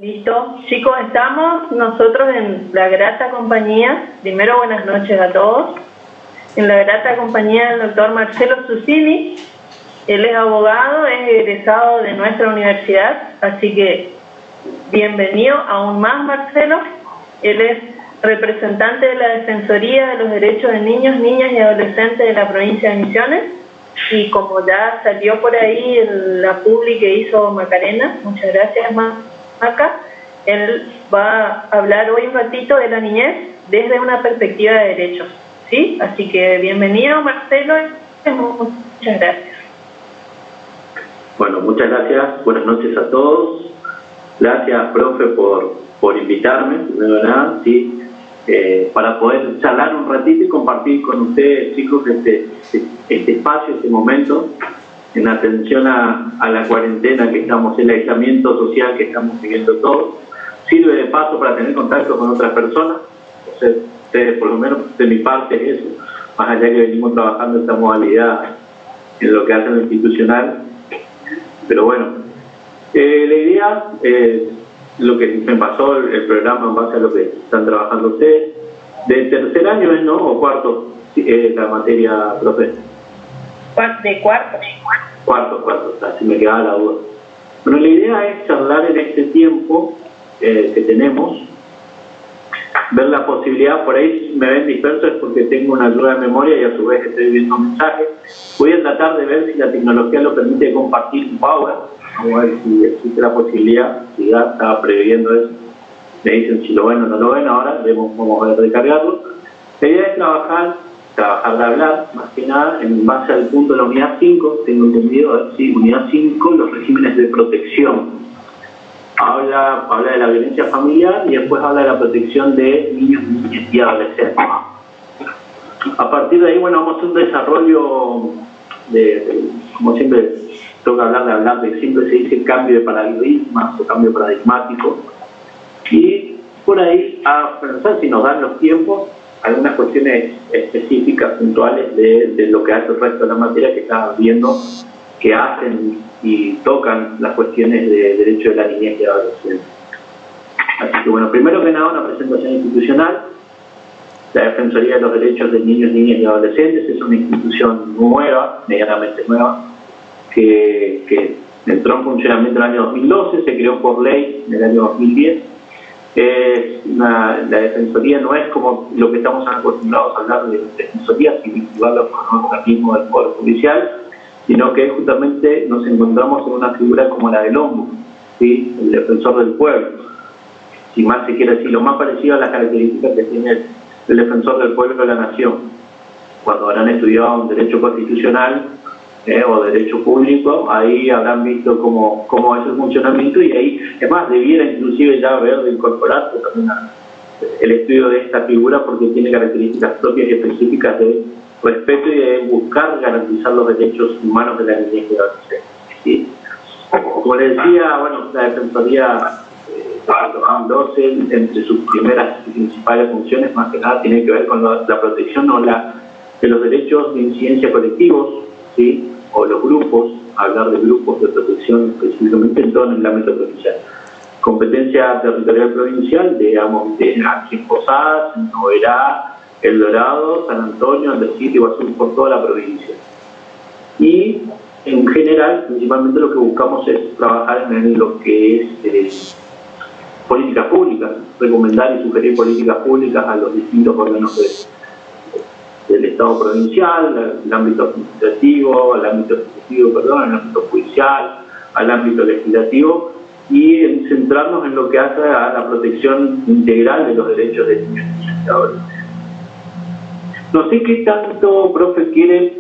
Listo. Chicos, estamos nosotros en la grata compañía, primero buenas noches a todos, en la grata compañía del doctor Marcelo Susini. Él es abogado, es egresado de nuestra universidad, así que bienvenido aún más, Marcelo. Él es representante de la Defensoría de los Derechos de Niños, Niñas y Adolescentes de la provincia de Misiones, y como ya salió por ahí la publi que hizo Macarena, muchas gracias Maca, él va a hablar hoy un ratito de la niñez desde una perspectiva de derechos, ¿sí? Así que bienvenido, Marcelo, muchas gracias. Bueno, muchas gracias, buenas noches a todos. Gracias, profe, por invitarme, primero de nada, ¿sí? Para poder charlar un ratito y compartir con ustedes, chicos, este espacio, este momento, en atención a la cuarentena que estamos, el aislamiento social que estamos viviendo todos. Sirve de paso para tener contacto con otras personas. O sea, ustedes, por lo menos de mi parte, es eso, más allá que venimos trabajando esta modalidad en lo que hace lo institucional. Pero bueno, la idea, lo que me pasó el programa en base a lo que están trabajando ustedes, de tercer año es, ¿no? ¿O cuarto? La materia, profe. De cuarto. Cuarto, así me quedaba la duda. Bueno, la idea es charlar en este tiempo que tenemos, ver la posibilidad, por ahí me ven disperso es porque tengo una ayuda de memoria y a su vez estoy viendo mensajes. Voy a tratar de ver si la tecnología lo permite compartir un Power, vamos a ver si existe la posibilidad, si ya estaba previendo eso. Me dicen si lo ven o no lo ven, ahora vamos a ver recargarlo. La idea es trabajar de hablar, más que nada, en base al punto de la unidad 5, tengo entendido, sí, unidad 5, los regímenes de protección. Habla de la violencia familiar y después habla de la protección de niños, niñas y adolescentes. A partir de ahí, bueno, vamos a hacer un desarrollo como siempre toca hablar de siempre se dice cambio de paradigmas o cambio paradigmático. Y por ahí, a pensar si nos dan los tiempos, algunas cuestiones específicas, puntuales de lo que hace el resto de la materia que está viendo, que hacen y tocan las cuestiones de derecho de la niñez y de la adolescencia. Así que bueno, primero que nada una presentación institucional. La Defensoría de los Derechos de Niños, Niñas y Adolescentes es una institución nueva, medianamente nueva, que entró en funcionamiento en el año 2012, se creó por ley en el año 2010. La Defensoría no es como lo que estamos acostumbrados a hablar de Defensoría, sin vincularlo con un organismo del Poder Judicial, sino que justamente nos encontramos en una figura como la del Ombudsman, ¿sí? El defensor del pueblo. Si más se quiere decir, lo más parecido a las características que tiene el defensor del pueblo de la nación. Cuando habrán estudiado un derecho constitucional o derecho público, ahí habrán visto cómo es el funcionamiento y ahí, es más, debiera inclusive ya haber incorporado también el estudio de esta figura porque tiene características propias y específicas de respeto y de buscar garantizar los derechos humanos de la niñez y de la adolescencia. ¿Sí? Como les decía, bueno, la Defensoría 2012, entre sus primeras y principales funciones, más que nada, tiene que ver con la protección de los derechos de incidencia colectivos, ¿sí? O los grupos, hablar de grupos de protección específicamente en todo el ámbito provincial. Competencia territorial provincial, digamos, de aquí en Posadas, en Noverá, El Dorado, San Antonio, Andresito y Iguazú, por toda la provincia. Y en general, principalmente lo que buscamos es trabajar en lo que es políticas públicas, recomendar y sugerir políticas públicas a los distintos órganos del Estado provincial, el ámbito administrativo, el ámbito judicial, al ámbito legislativo, y en centrarnos en lo que hace a la protección integral de los derechos de niños y adolescentes. No sé qué tanto, profe, quiere,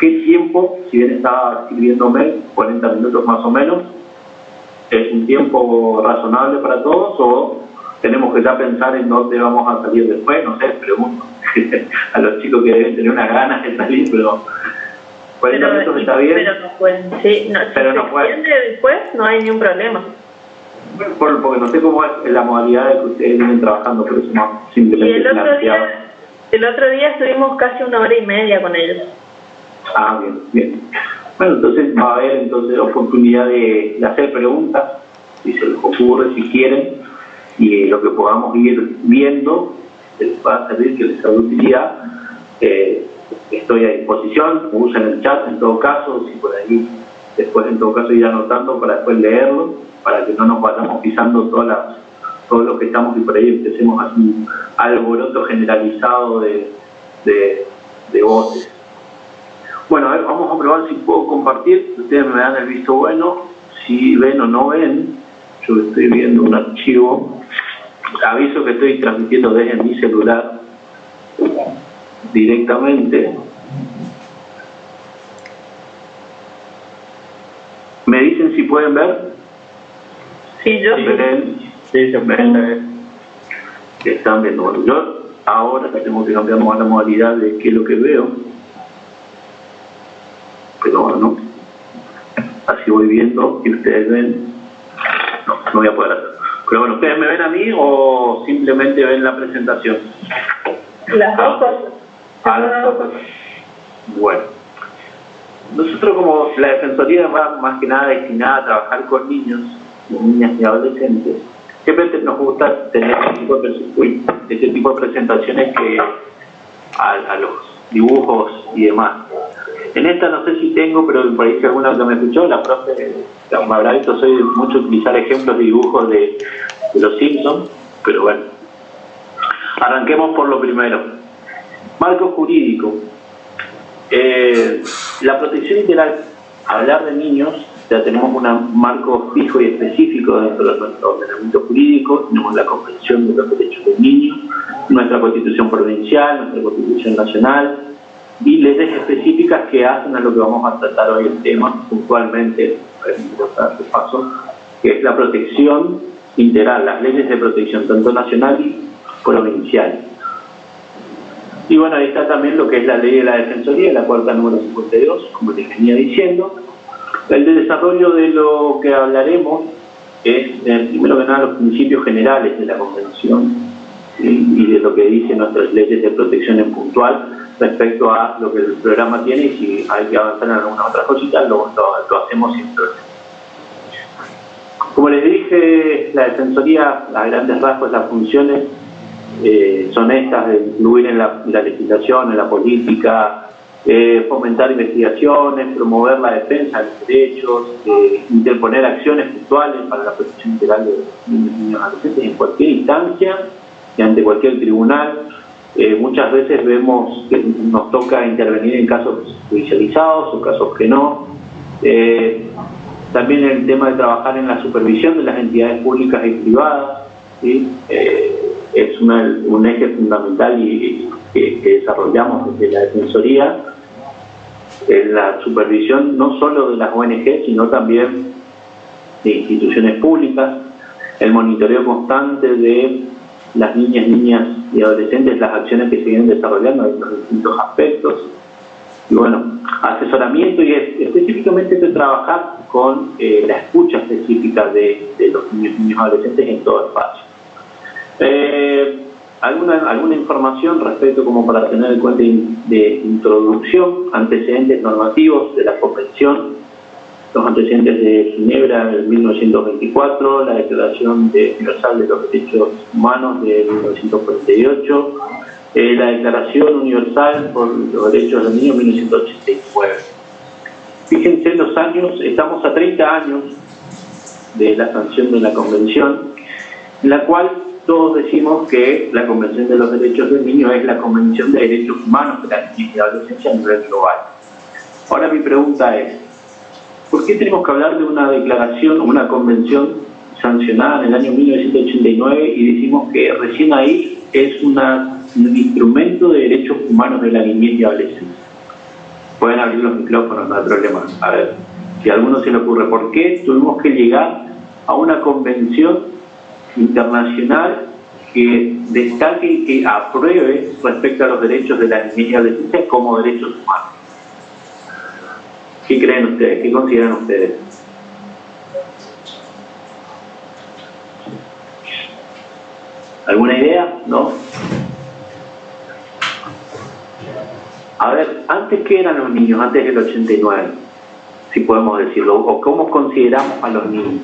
qué tiempo, si bien estaba escribiéndome, 40 minutos más o menos, ¿es un tiempo razonable para todos o tenemos que ya pensar en dónde vamos a salir después? No sé, pregunto a los chicos que deben tener unas ganas de salir, pero 40 minutos está bien. Pero no pueden, sí, no, pero si no se puede. extiende después no hay ningún problema. Porque no sé cómo es la modalidad de que ustedes vienen trabajando, por eso no simplemente Y el otro día estuvimos casi 1 hora y media con ellos. Ah, bien. Bueno, entonces va a haber oportunidad de hacer preguntas si se les ocurre, si quieren, y lo que podamos ir viendo que les va a servir, que les sea de utilidad. Estoy a disposición, usen el chat en todo caso, si por ahí después en todo caso ir anotando para después leerlo, para que no nos vayamos pisando todo lo que estamos y por ahí empecemos a hacer un alboroto generalizado de voces. Bueno, a ver, vamos a probar si puedo compartir. Ustedes me dan el visto bueno. Si ven o no ven, yo estoy viendo un archivo. Aviso que estoy transmitiendo desde mi celular directamente. ¿Me dicen si pueden ver? Sí, yo sí. Se ven. Están viendo. Bueno, yo ahora tengo que cambiar la modalidad de qué es lo que veo. Pero bueno, así voy viendo y ustedes ven. No voy a poder hacer. Pero bueno, ¿ustedes me ven a mí o simplemente ven la presentación? Las dos cosas. Bueno, nosotros como la Defensoría va más que nada destinada a trabajar con niños, niñas y adolescentes, siempre nos gusta tener ese tipo de presentaciones que a los dibujos y demás. En esta no sé si tengo, pero por ahí si alguna que me escuchó, la profe me habrá visto, soy mucho utilizar ejemplos de dibujos de los Simpsons, pero bueno. Arranquemos por lo primero. Marco jurídico. La protección integral, hablar de niños, ya tenemos un marco fijo y específico dentro de nuestro ordenamiento jurídico, tenemos la Convención de los Derechos del Niño, nuestra Constitución Provincial, nuestra Constitución Nacional, y leyes específicas que hacen a lo que vamos a tratar hoy el tema puntualmente, paso, que es la protección integral, las leyes de protección tanto nacional y provincial. Y bueno, ahí está también lo que es la ley de la Defensoría, la cuarta número 52, como les venía diciendo. El desarrollo de lo que hablaremos es, primero que nada, los principios generales de la Convención y de lo que dicen nuestras leyes de protección en puntual respecto a lo que el programa tiene, y si hay que avanzar en alguna otra cosita, lo hacemos sin problema. Como les dije, la Defensoría, a grandes rasgos, las funciones son estas: de influir en la legislación, en la política, fomentar investigaciones, promover la defensa de los derechos, interponer acciones puntuales para la protección integral de los niños y adolescentes en cualquier instancia y ante cualquier tribunal. Muchas veces vemos que nos toca intervenir en casos judicializados o casos que no. También el tema de trabajar en la supervisión de las entidades públicas y privadas, ¿sí? Es un eje fundamental y que desarrollamos desde la Defensoría, en la supervisión no solo de las ONG, sino también de instituciones públicas, el monitoreo constante de las niñas y adolescentes, las acciones que se vienen desarrollando en los distintos aspectos, y bueno, asesoramiento y específicamente de trabajar con la escucha específica de los niños y adolescentes en todo espacio. Alguna información respecto, como para tener en cuenta, de introducción, antecedentes normativos de la Convención, los antecedentes de Ginebra del 1924, la Declaración Universal de los Derechos Humanos de 1948, la Declaración Universal por los Derechos del Niño de 1989. Fíjense los años, estamos a 30 años de la sanción de la Convención, en la cual todos decimos que la Convención de los Derechos del Niño es la Convención de Derechos Humanos de la Niñez y Adolescencia a nivel global. Ahora mi pregunta es, ¿por qué tenemos que hablar de una declaración o una convención sancionada en el año 1989 y decimos que recién ahí es un instrumento de derechos humanos de la niñez y adolescencia? Pueden abrir los micrófonos, no hay problema. A ver, si a alguno se le ocurre, ¿por qué tuvimos que llegar a una convención internacional que destaque y que apruebe respecto a los derechos de la niñez y adolescencia como derechos humanos? ¿Qué creen ustedes? ¿Qué consideran ustedes? ¿Alguna idea? ¿No? A ver, ¿antes qué eran los niños? Antes del 89, si podemos decirlo. ¿O cómo consideramos a los niños?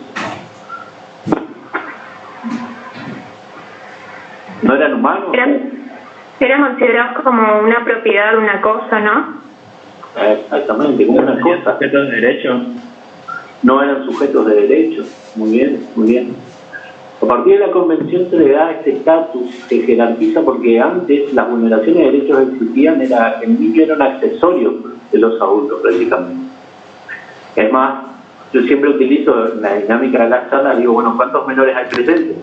no eran humanos. Eran considerados como una propiedad, una cosa, ¿no? Exactamente, como una cosa. ¿Sujetos de derecho? No eran sujetos de derecho. Muy bien, muy bien. A partir de la Convención se le da este estatus, se jerarquiza, porque antes las vulneraciones de derechos existían, el niño era un accesorio de los adultos prácticamente. Es más, yo siempre utilizo la dinámica de la sala, digo, bueno, ¿cuántos menores hay presentes?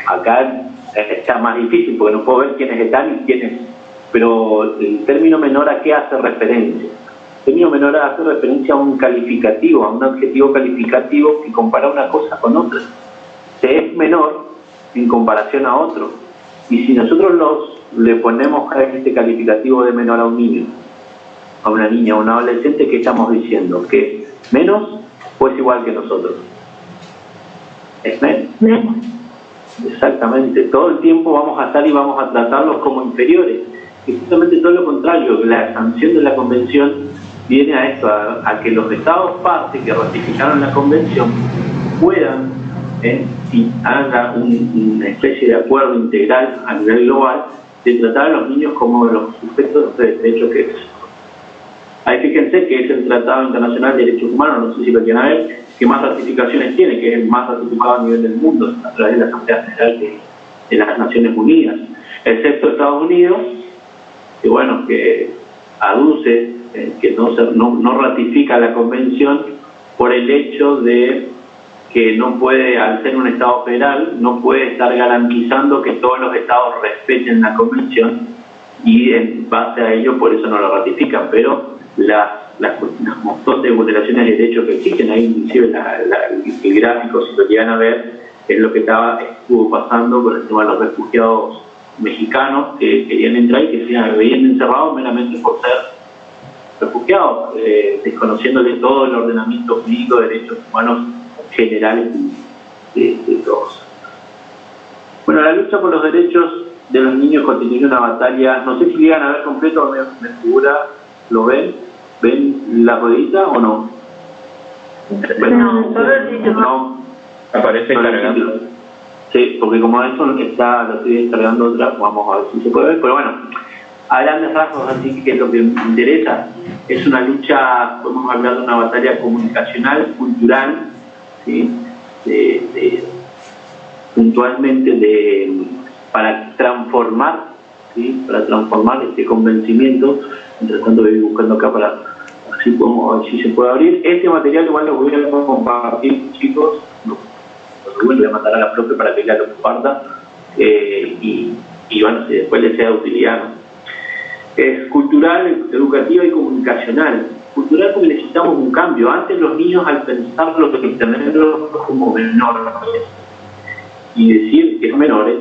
Acá está más difícil porque no puedo ver quiénes están y quiénes, pero el término menor, ¿a qué hace referencia? El término menor hace referencia a un calificativo, a un adjetivo calificativo que compara una cosa con otra. Se es menor en comparación a otro. Y si nosotros le ponemos a este calificativo de menor a un niño, a una niña, a un adolescente, ¿qué estamos diciendo? ¿Que menos o es igual que nosotros? Es menos. Exactamente. Todo el tiempo vamos a estar y vamos a tratarlos como inferiores. Y justamente todo lo contrario, la sanción de la Convención viene a esto, a que los Estados partes que ratificaron la Convención puedan, si haga una especie de acuerdo integral a nivel global, de tratar a los niños como los sujetos de derecho que es. Ahí fíjense que es el Tratado Internacional de Derechos Humanos, no sé si lo quieren ver, que más ratificaciones tiene, que es el más ratificado a nivel del mundo, a través de la Asamblea General de las Naciones Unidas, excepto Estados Unidos, que bueno, que aduce que no ratifica la Convención por el hecho de que no puede, al ser un Estado federal, no puede estar garantizando que todos los Estados respeten la Convención, y en base a ello por eso no lo ratifican, pero las montón de vulneraciones de derechos que existen, ahí inclusive el gráfico, si lo llegan a ver, es lo que estuvo pasando con el tema de los refugiados mexicanos que querían entrar y que se veían encerrados meramente por ser refugiados, desconociéndole todo el ordenamiento jurídico de derechos humanos generales de todos. Bueno, la lucha por los derechos de los niños constituye una batalla, no sé si llegan a ver completo, me figura, ¿lo ven? ¿Ven la ruedita o no? No, solo el título. No. Aparece cargando. Sí, porque como esto lo estoy descargando otra, vamos a ver si se puede ver, pero bueno, a grandes rasgos, así que lo que me interesa es una lucha, podemos hablar de una batalla comunicacional, cultural, ¿sí? Puntualmente para transformar, ¿sí? Para transformar este convencimiento. Mientras tanto voy buscando acá para ver si se puede abrir. Este material igual lo voy a compartir, chicos, lo voy a mandar a la profe para que ella lo comparta, y bueno, si después les sea de utilidad, ¿no? Es cultural, educativa y comunicacional. Cultural porque necesitamos un cambio. Antes los niños, al pensarlo, tenerlos como menores y decir que son menores,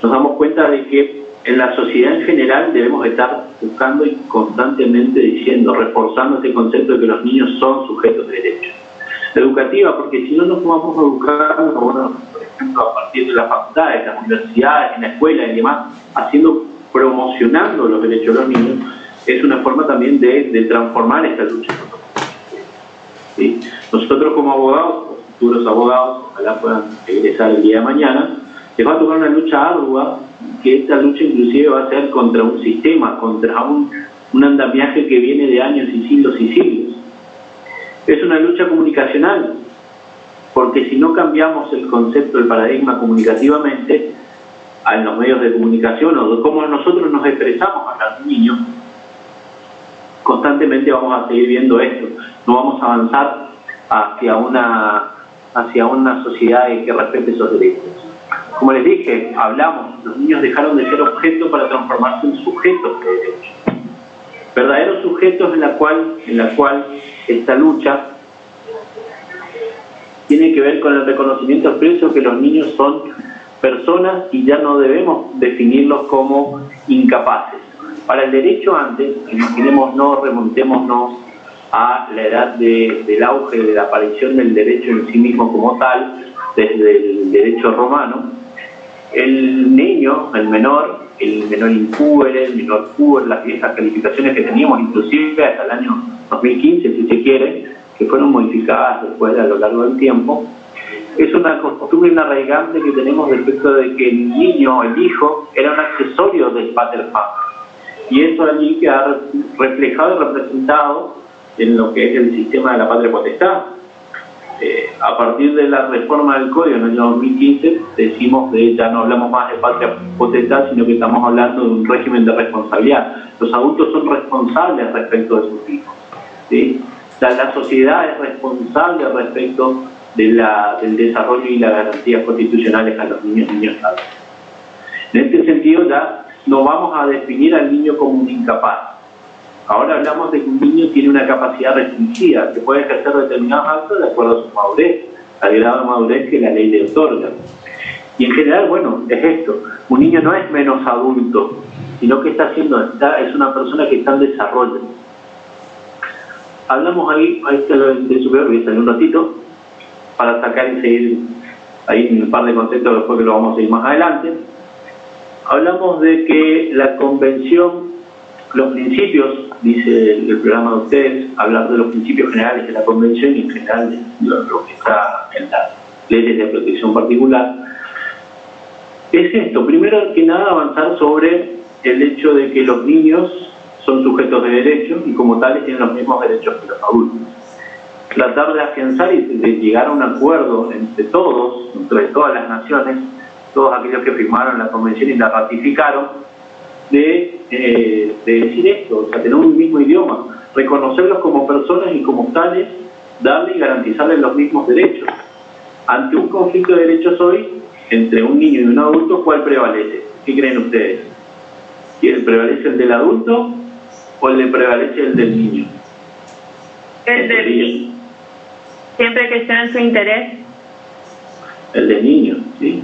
nos damos cuenta de que en la sociedad en general debemos estar buscando y constantemente diciendo, reforzando este concepto de que los niños son sujetos de derechos. Educativa, porque si no nos vamos a educar, bueno, por ejemplo, a partir de las facultades, las universidades, en la escuela y demás, promocionando los derechos de los niños, es una forma también de transformar esta lucha. ¿Sí? Nosotros como abogados, futuros abogados, ojalá puedan egresar el día de mañana, les va a tocar una lucha ardua, que esta lucha inclusive va a ser contra un sistema, contra un andamiaje que viene de años y siglos. Es una lucha comunicacional, porque si no cambiamos el concepto, el paradigma comunicativamente, en los medios de comunicación o de cómo nosotros nos expresamos a los niños, constantemente vamos a seguir viendo esto. No vamos a avanzar hacia una sociedad que respete esos derechos. Como les dije, los niños dejaron de ser objetos para transformarse en sujetos de derechos. Verdaderos sujetos en la cual esta lucha tiene que ver con el reconocimiento expreso que los niños son personas y ya no debemos definirlos como incapaces. Para el derecho antes, remontémonos a la edad del auge de la aparición del derecho en sí mismo como tal, desde el derecho romano, el niño, el menor impúber, el menor puber, las viejas calificaciones que teníamos inclusive hasta el año 2015, si se quiere, que fueron modificadas después a lo largo del tiempo, es una costumbre inarraigable que tenemos respecto de que el niño, el hijo, era un accesorio del pater familias. Y eso allí queda reflejado y representado en lo que es el sistema de la patria potestad. A partir de la reforma del Código en el año 2015, decimos que ya no hablamos más de patria potestad, sino que estamos hablando de un régimen de responsabilidad. Los adultos son responsables respecto de sus hijos, ¿sí? La sociedad es responsable respecto del desarrollo y las garantías constitucionales a los niños y niñas. En este sentido, ya no vamos a definir al niño como un incapaz. Ahora hablamos de que un niño tiene una capacidad restringida, que puede ejercer determinados actos de acuerdo a su madurez, al grado de madurez que la ley le otorga. Y en general, bueno, es esto. Un niño no es menos adulto, sino que es una persona que está en desarrollo. Hablamos ahí está el superior, voy a salir un ratito, para sacar y seguir ahí un par de conceptos después que lo vamos a seguir más adelante. Hablamos de que la convención, los principios, dice el programa de ustedes, hablar de los principios generales de la convención y en general de lo que está en las leyes de protección particular, es esto. Primero que nada, avanzar sobre el hecho de que los niños son sujetos de derechos y como tales tienen los mismos derechos que los adultos. Tratar de afianzar y de llegar a un acuerdo entre todos, entre todas las naciones, todos aquellos que firmaron la convención y la ratificaron, de decir esto, o sea, tener un mismo idioma, reconocerlos como personas y como tales, darle y garantizarles los mismos derechos. Ante un conflicto de derechos hoy, entre un niño y un adulto, ¿cuál prevalece? ¿Qué creen ustedes? ¿Quién prevalece, el del adulto o le prevalece el del niño? El del niño. Siempre que sea en su interés. El del niño, ¿sí?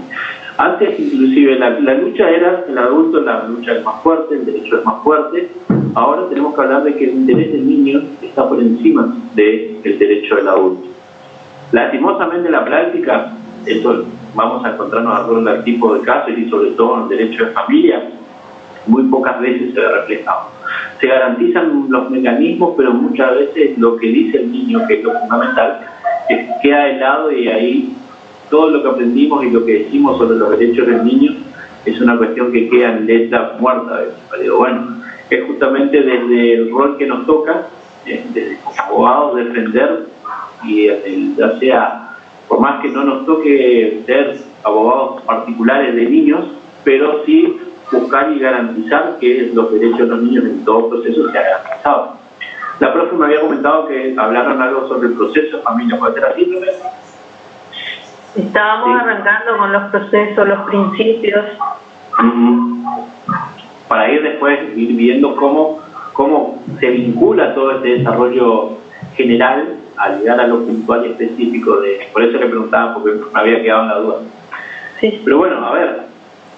Antes, inclusive, la lucha era el adulto, la lucha es más fuerte, el derecho es más fuerte. Ahora tenemos que hablar de que el interés del niño está por encima del derecho del adulto. Lastimosamente, en la práctica, esto vamos a encontrarnos a todo el tipo de casos y sobre todo en el derecho de familia, muy pocas veces se ve reflejado. Se garantizan los mecanismos, pero muchas veces lo que dice el niño, que es lo fundamental, queda de lado y ahí todo lo que aprendimos y lo que decimos sobre los derechos del niño es una cuestión que queda en letra muerta. Pero bueno, es justamente desde el rol que nos toca, desde como abogados, defender, y ya sea, por más que no nos toque ser abogados particulares de niños, pero sí buscar y garantizar que los derechos de los niños en todo proceso sean garantizados. La profe me había comentado que hablaron algo sobre el proceso de familia. ¿Puede ser así, profe? Estábamos arrancando con los procesos, los principios. Para ir después ir viendo cómo se vincula todo este desarrollo general al llegar a lo puntual y específico por eso le preguntaba, porque me había quedado en la duda. Sí. Pero bueno, a ver,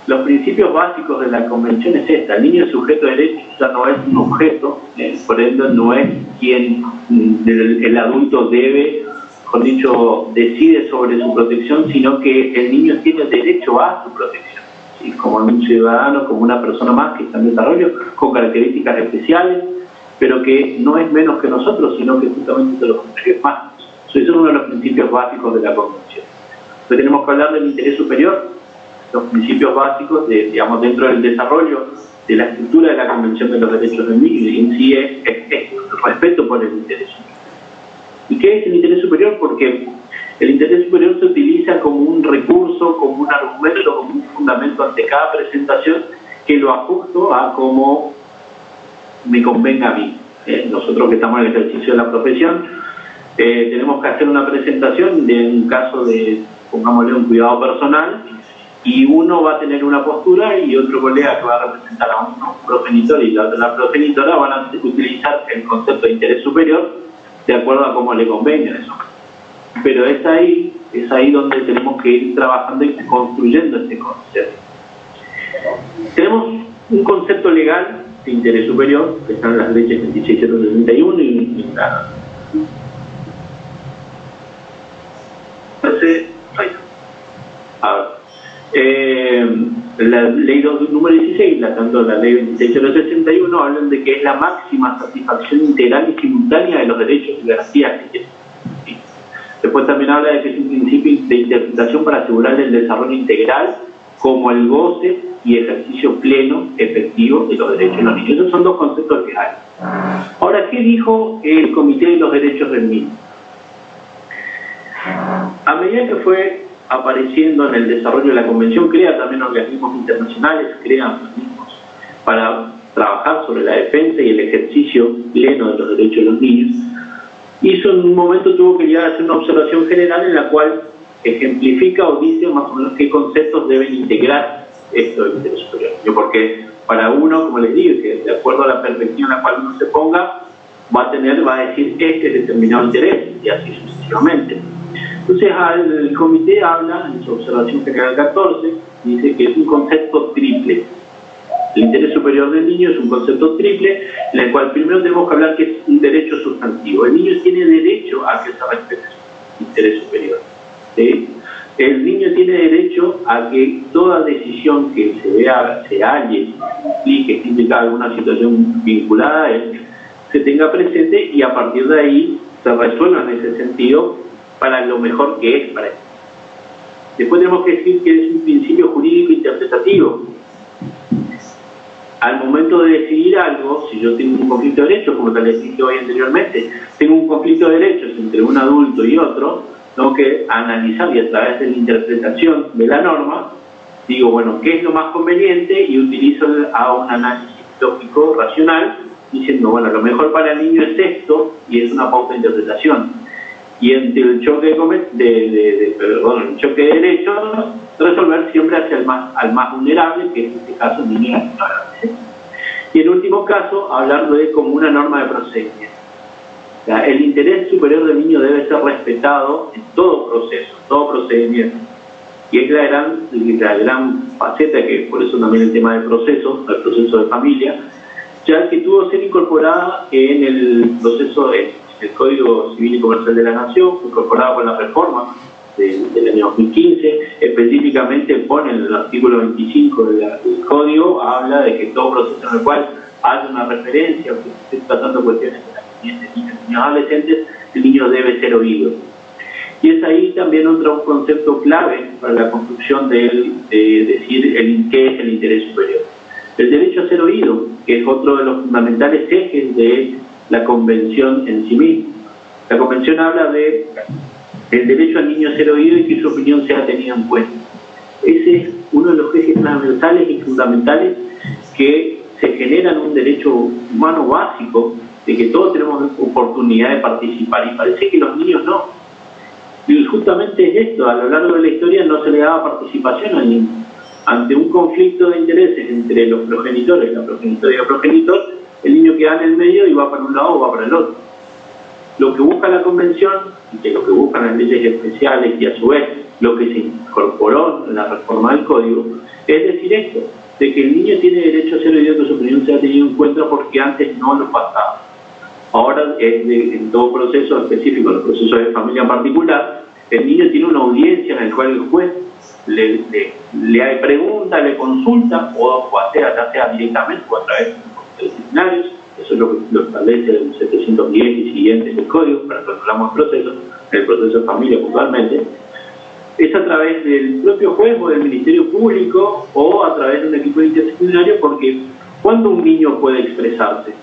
los principios básicos de la convención es esta: el niño es sujeto de derechos, ya no es un objeto, por ende no es quien el adulto debe, mejor dicho, decide sobre su protección, sino que el niño tiene derecho a su protección, ¿sí? Como un ciudadano, como una persona más que está en desarrollo, con características especiales, pero que no es menos que nosotros, sino que justamente de los principios básicos. Eso es uno de los principios básicos de la convención. Entonces tenemos que hablar del interés superior, los principios básicos, digamos, dentro del desarrollo de la estructura de la Convención de los Derechos del Niño, y en sí es el respeto por el interés superior. ¿Y qué es el interés superior? Porque el interés superior se utiliza como un recurso, como un argumento, como un fundamento ante cada presentación que lo ajusto a como me convenga a mí. Nosotros que estamos en el ejercicio de la profesión, tenemos que hacer una presentación de un caso de, pongámosle, un cuidado personal, y uno va a tener una postura y otro colega que va a representar a un progenitor y la progenitora van a utilizar el concepto de interés superior de acuerdo a cómo le convenga eso. Pero es ahí donde tenemos que ir trabajando y construyendo este concepto. Tenemos un concepto legal de interés superior, que están en las leyes 2661 y la... la ley número 16, tanto la ley 26061, hablan de que es la máxima satisfacción integral y simultánea de los derechos y garantías que tienen. ¿Sí? Después Después también habla de que es un principio de interpretación para asegurar el desarrollo integral como el goce y ejercicio pleno, efectivo de los derechos de los niños. Esos son dos conceptos legales. Ahora, ¿qué dijo el Comité de los Derechos del Niño? A medida que fue apareciendo en el desarrollo de la Convención, crea también organismos internacionales, crea organismos para trabajar sobre la defensa y el ejercicio pleno de los derechos de los niños. Hizo en un momento, tuvo que llegar a hacer una observación general en la cual ejemplifica o dice más o menos qué conceptos deben integrar esto del interés superior. Porque para uno, como les digo, que de acuerdo a la perspectiva en la cual uno se ponga, va a decir este determinado interés, y así sucesivamente. Entonces, el comité habla, en su observación general 14, dice que es un concepto triple. El interés superior del niño es un concepto triple, en el cual primero tenemos que hablar que es un derecho sustantivo. El niño tiene derecho a que se respete su interés superior. ¿Sí? El niño tiene derecho a que toda decisión que se halle, implique, que implica alguna situación vinculada a él, se tenga presente y a partir de ahí se resuelva en ese sentido para lo mejor que es para él. Después tenemos que decir que es un principio jurídico interpretativo. Al momento de decidir algo, si yo tengo un conflicto de derechos, como te les dije hoy anteriormente, tengo un conflicto de derechos entre un adulto y otro, tengo que analizar y a través de la interpretación de la norma, digo, bueno, ¿qué es lo más conveniente? Y utilizo a un análisis lógico, racional, diciendo, bueno, lo mejor para el niño es esto, y es una pauta de interpretación. Y entre el choque el choque de derechos, resolver siempre hacia al más vulnerable, que en este caso el niño es. Y en último caso, hablar de como una norma de procedimiento. O sea, el interés superior del niño debe ser respetado en todo proceso, todo procedimiento. Y es la gran faceta, que por eso también el tema del proceso, el proceso de familia, ya que tuvo que ser incorporada en el proceso del Código Civil y Comercial de la Nación, incorporado con la reforma del año 2015, específicamente pone en el artículo 25 del Código, habla de que todo proceso en el cual haya una referencia, o que se esté tratando cuestiones de niños y adolescentes, el niño debe ser oído. Y es ahí también otro concepto clave para la construcción de decir qué es el interés superior. El derecho a ser oído, que es otro de los fundamentales ejes de la Convención en sí misma. La Convención habla de el derecho al niño a ser oído y que su opinión sea tenida en cuenta. Ese es uno de los ejes transversales y fundamentales que se generan un derecho humano básico, de que todos tenemos oportunidad de participar, y parece que los niños no. Y justamente es esto, a lo largo de la historia no se le daba participación al niño. Ante un conflicto de intereses entre los progenitores, la progenitora y el progenitor, el niño queda en el medio y va para un lado o va para el otro. Lo que busca la Convención, y que lo que buscan las leyes especiales y a su vez lo que se incorporó en la reforma del Código, es decir esto, de que el niño tiene derecho a ser oído, que su opinión sea tenida en cuenta, porque antes no lo pasaba. Ahora, en todo proceso específico, en el proceso de familia en particular, el niño tiene una audiencia en la cual el juez le pregunta, le consulta, o ya sea directamente o a través de disciplinarios. Eso es lo que lo establece el 710 y siguientes del Código, para que hablamos el proceso de familia puntualmente. Es a través del propio juez o del Ministerio Público o a través de un equipo interdisciplinario, porque ¿cuándo un niño puede expresarse?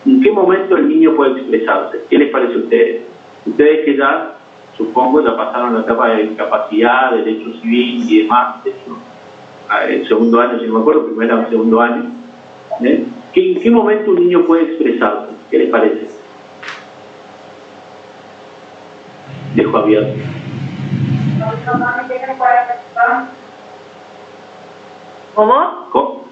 ¿En qué momento el niño puede expresarse? ¿Qué les parece a ustedes? Ustedes que ya, supongo, ya pasaron la etapa de discapacidad, derecho civil y demás, el segundo año, si no me acuerdo, primero o segundo año. ¿En qué momento un niño puede expresarse? ¿Qué les parece? Dejo abierto. ¿Cómo? ¿Cómo?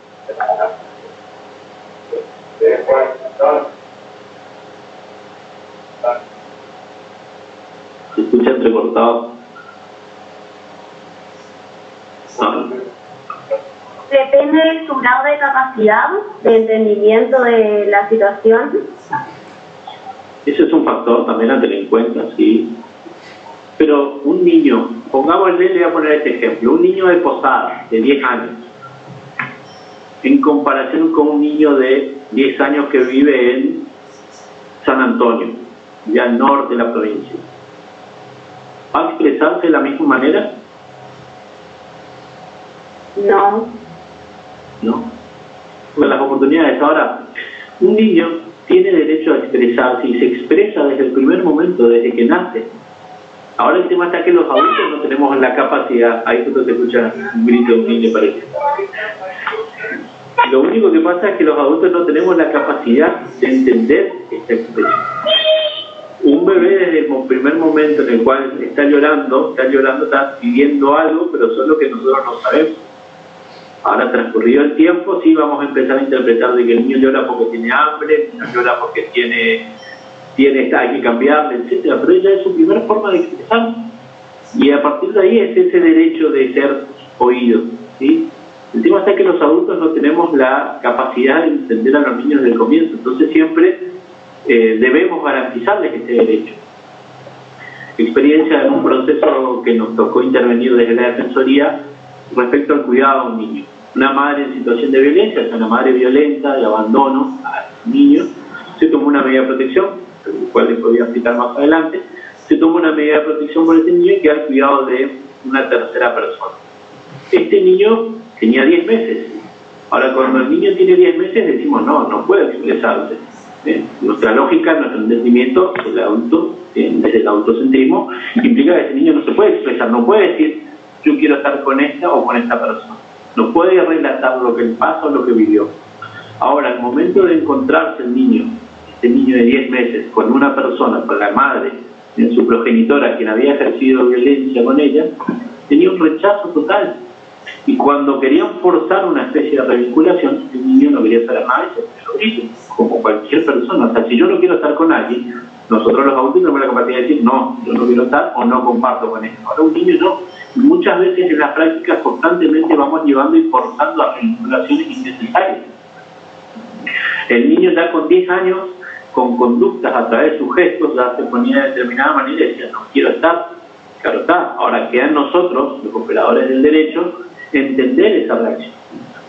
Se escucha entrecortado. Depende de su grado de capacidad, de entendimiento de la situación. Ese es un factor también a tener en cuenta, sí. Pero un niño, pongámosle, le voy a poner este ejemplo, un niño de Posada, de 10 años, en comparación con un niño de 10 años que vive en San Antonio, ya al norte de la provincia. ¿Va a expresarse de la misma manera? No. ¿No? Con las oportunidades. Ahora, un niño tiene derecho a expresarse y se expresa desde el primer momento, desde que nace. Ahora el tema está que los adultos no tenemos la capacidad. Ahí justo se escucha un grito de un niño, parece. Lo único que pasa es que los adultos no tenemos la capacidad de entender esta expresión. Un bebé desde el primer momento en el cual está llorando, está pidiendo algo, pero solo que nosotros no sabemos. Ahora, transcurrido el tiempo, sí vamos a empezar a interpretar de que el niño llora porque tiene hambre, el niño llora porque hay que cambiarle, etcétera. Pero ella es su primera forma de expresar. Y a partir de ahí es ese derecho de ser oído, ¿sí? El tema está que los adultos no tenemos la capacidad de entender a los niños desde el comienzo. Entonces siempre debemos garantizarles ese derecho. Experiencia en un proceso que nos tocó intervenir desde la Defensoría respecto al cuidado de un niño. Una madre en situación de violencia, o sea, una madre violenta, de abandono al niño, se tomó una medida de protección, el cual les podría explicar más adelante, se tomó una medida de protección por ese niño y queda al cuidado de una tercera persona. Este niño tenía 10 meses. Ahora, cuando el niño tiene 10 meses, decimos, no puede expresarse. Nuestra lógica, nuestro entendimiento del adulto, desde el autocentrismo, implica que ese niño no se puede expresar, no puede decir, yo quiero estar con esta o con esta persona. No puede relatar lo que él pasa o lo que vivió. Ahora, al momento de encontrarse el niño, este niño de 10 meses, con una persona, con la madre, su progenitora, quien había ejercido violencia con ella, tenía un rechazo total. Y cuando querían forzar una especie de revinculación, el niño no quería saber nada de eso, como cualquier persona. O sea, si yo no quiero estar con alguien, nosotros los adultos tenemos la capacidad de decir, no, yo no quiero estar o no comparto con él. Ahora un niño no. Y muchas veces en las prácticas constantemente vamos llevando y forzando a revinculaciones innecesarias. El niño ya con 10 años, con conductas a través de sus gestos, ya se ponía de determinada manera y decía, no quiero estar. Claro está. Ahora queda en nosotros, los operadores del derecho, entender esa reacción.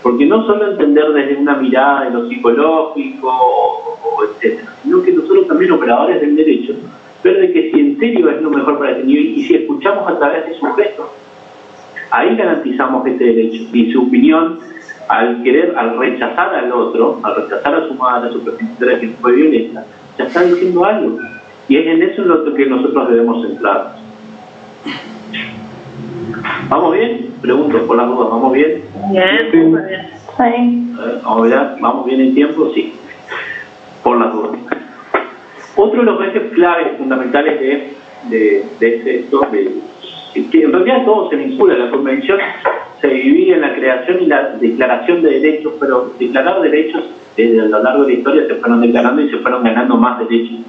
Porque no solo entender desde una mirada de lo psicológico, etcétera, sino que nosotros también, operadores del derecho, ver de que si en serio es lo mejor para ese niño y si escuchamos a través de sus gestos, ahí garantizamos ese derecho. Y su opinión, al rechazar al otro, al rechazar a su madre, a su progenitora que fue violenta, ya está diciendo algo. Y es en eso en lo que nosotros debemos centrarnos. ¿Vamos bien? Pregunto por las dudas, ¿vamos bien? Bien, muy bien. Sí. Vamos a ver, ¿vamos bien en tiempo? Sí. Por las dudas. Otro de los ejes claves fundamentales de esto, que en realidad todo se vincula. La convención se divide en la creación y la declaración de derechos, pero declarar derechos a lo largo de la historia se fueron declarando y se fueron ganando más derechos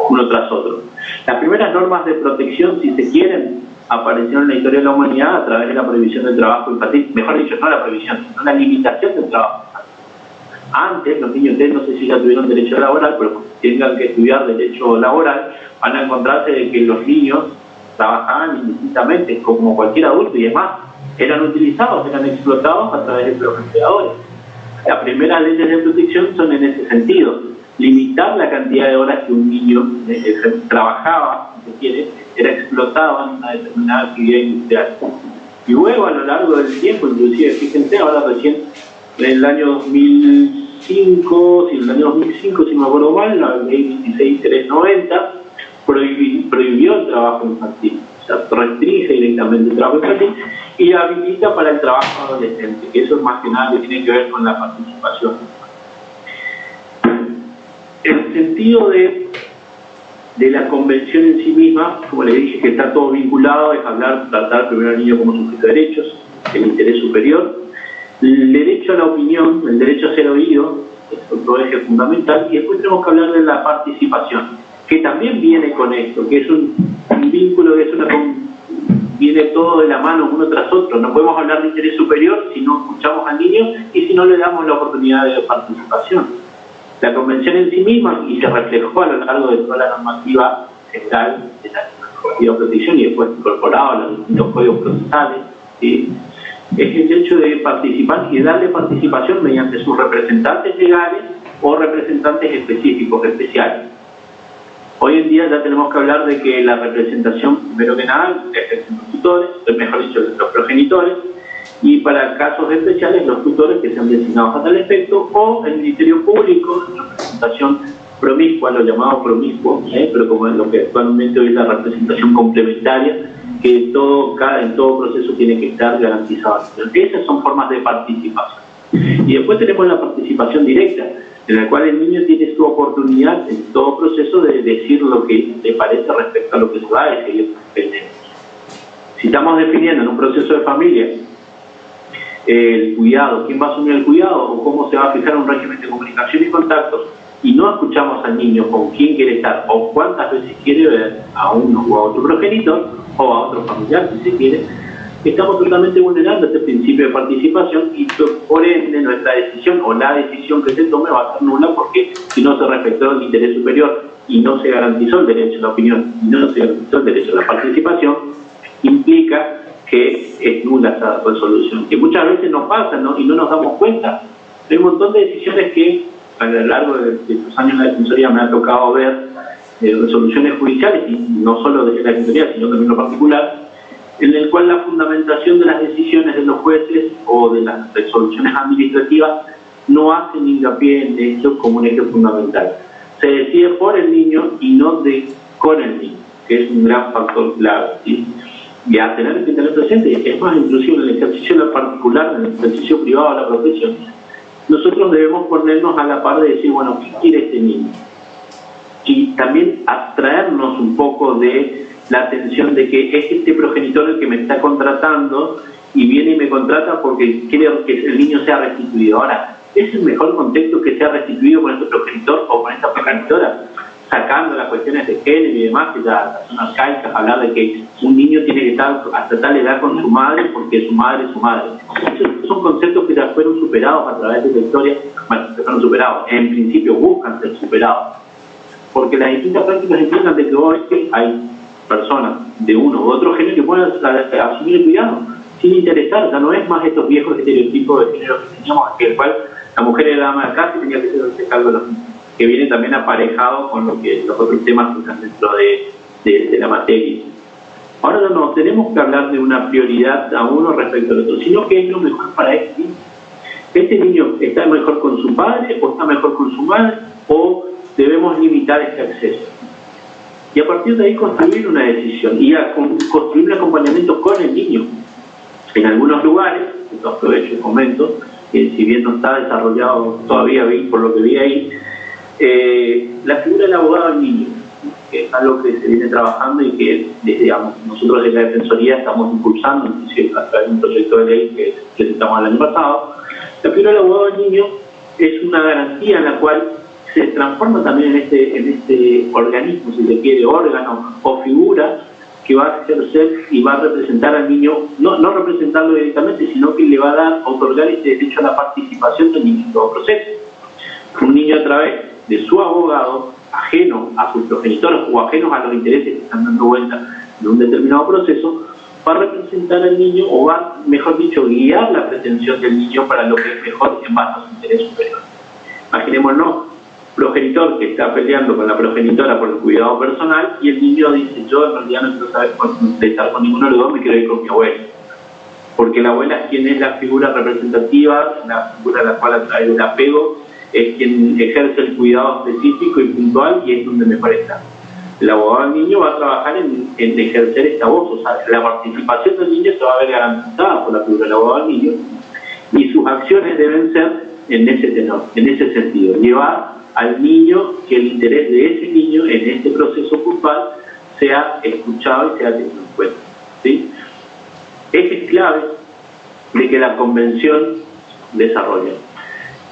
uno tras otro. Las primeras normas de protección, si se quieren, aparecieron en la historia de la humanidad a través de la prohibición del trabajo infantil. Mejor dicho, no la prohibición, sino la limitación del trabajo. Antes, los niños, ustedes no sé si ya tuvieron derecho laboral, pero tengan que estudiar derecho laboral, van a encontrarse de que los niños trabajaban indistintamente, como cualquier adulto, y además eran utilizados, eran explotados a través de los empleadores. Las primeras leyes de protección son en ese sentido, limitar la cantidad de horas que un niño trabajaba, si se quiere, era explotado en una determinada actividad industrial. Y luego, a lo largo del tiempo, inclusive, fíjense, ahora recién, en el año 2005, si no me acuerdo mal, la ley 26390 prohibió el trabajo infantil, o sea, restringe directamente el trabajo infantil y habilita para el trabajo adolescente, que eso es más que nada que tiene que ver con la participación. El sentido de la convención en sí misma, como le dije, que está todo vinculado, es tratar primero al niño como sujeto de derechos, el interés superior, el derecho a la opinión, el derecho a ser oído, es otro eje fundamental, y después tenemos que hablar de la participación, que también viene con esto, que es un vínculo, que viene todo de la mano uno tras otro. No podemos hablar de interés superior si no escuchamos al niño y si no le damos la oportunidad de participación. La convención en sí misma, y se reflejó a lo largo de toda la normativa general de la normativa de protección y después incorporado a los distintos códigos procesales, ¿sí?, es el hecho de participar y darle participación mediante sus representantes legales o representantes específicos, especiales. Hoy en día ya tenemos que hablar de que la representación, primero que nada, ejercen los tutores, mejor dicho, los progenitores, y para casos especiales los tutores que sean designados a tal efecto, o el Ministerio Público, en representación promiscua, lo llamado promiscuo, pero como es lo que actualmente hoy es la representación complementaria, que en todo proceso tiene que estar garantizado. Esas son formas de participación. Y después tenemos la participación directa, en la cual el niño tiene su oportunidad en todo proceso de decir lo que le parece respecto a lo que se va a decidir. Si estamos definiendo en un proceso de familia el cuidado, quién va a asumir el cuidado o cómo se va a fijar un régimen de comunicación y contactos, y no escuchamos al niño con quién quiere estar o cuántas veces quiere ver a uno o a otro progenitor o a otro familiar si se quiere, estamos totalmente vulnerando este principio de participación y por ende nuestra decisión o la decisión que se tome va a ser nula, porque si no se respetó el interés superior y no se garantizó el derecho a la opinión y no se garantizó el derecho a la participación, implica que es nula esa resolución, que muchas veces nos pasa, ¿no? Y no nos damos cuenta. Hay un montón de decisiones que a lo largo de estos años en la Defensoría me ha tocado ver resoluciones judiciales, y no solo de la Defensoría, sino también en lo particular, en el cual la fundamentación de las decisiones de los jueces o de las resoluciones administrativas no hacen hincapié en esto como un eje fundamental. Se decide por el niño y no con el niño, que es un gran factor clave, ¿sí? Y a tener que tener presente, es más, inclusive en el ejercicio particular, en el ejercicio privado de la profesión, nosotros debemos ponernos a la par de decir, bueno, ¿qué quiere este niño? Y también abstraernos un poco de la atención de que es este progenitor el que me está contratando y viene y me contrata porque quiere que el niño sea restituido. Ahora, ¿es el mejor contexto que sea restituido con este progenitor o con esta progenitora? Sacando las cuestiones de género y demás, que ya son arcaicas, hablar de que un niño tiene que estar hasta tal edad con su madre porque su madre es su madre. Esos son conceptos que ya fueron superados a través de la historia, bueno, que fueron superados, en principio buscan ser superados, porque las distintas prácticas implican de que hoy hay personas de uno u otro género que pueden asumir el cuidado sin interesar. Ya no es más estos viejos estereotipos de género que teníamos, en el cual la mujer era dama de casa y tenía que ser cargo de los niños, que viene también aparejado con lo que los otros temas que están dentro de la materia. Ahora no tenemos que hablar de una prioridad a uno respecto al otro, sino que es lo mejor para este niño. ¿Este niño está mejor con su padre o está mejor con su madre, o debemos limitar este acceso? Y a partir de ahí construir una decisión y construir un acompañamiento con el niño. En algunos lugares, esto aprovecho y comento, que si bien no está desarrollado todavía, por lo que vi ahí, la figura del abogado del niño, que es algo que se viene trabajando y que, digamos, nosotros desde la Defensoría estamos impulsando, inclusive a través de un proyecto de ley que presentamos el año pasado. La figura del abogado del niño es una garantía en la cual se transforma también en este organismo, si se quiere, órgano o figura que va a ejercer y va a representar al niño, no representarlo directamente, sino que le va a dar, otorgar este derecho a la participación del niño en todo proceso. Un niño, a través de su abogado, ajeno a sus progenitores o ajenos a los intereses que están dando vuelta en un determinado proceso, va a representar al niño, o va, mejor dicho, guiar la pretensión del niño para lo que es mejor en base a su interés superior. Imaginémonos, progenitor que está peleando con la progenitora por el cuidado personal, y el niño dice: yo en realidad no quiero saber de estar con ninguno de los dos, me quiero ir con mi abuela. Porque la abuela es quien es la figura representativa, la figura a la cual, a través del apego, es quien ejerce el cuidado específico y puntual, y es donde mejor está. El abogado del niño va a trabajar en ejercer esta voz, o sea, la participación del niño se va a ver garantizada por la figura del abogado del niño, y sus acciones deben ser en ese tenor, en ese sentido, llevar al niño, que el interés de ese niño en este proceso puntual sea escuchado y sea tenido en cuenta, ¿sí? Es clave de que la Convención desarrolla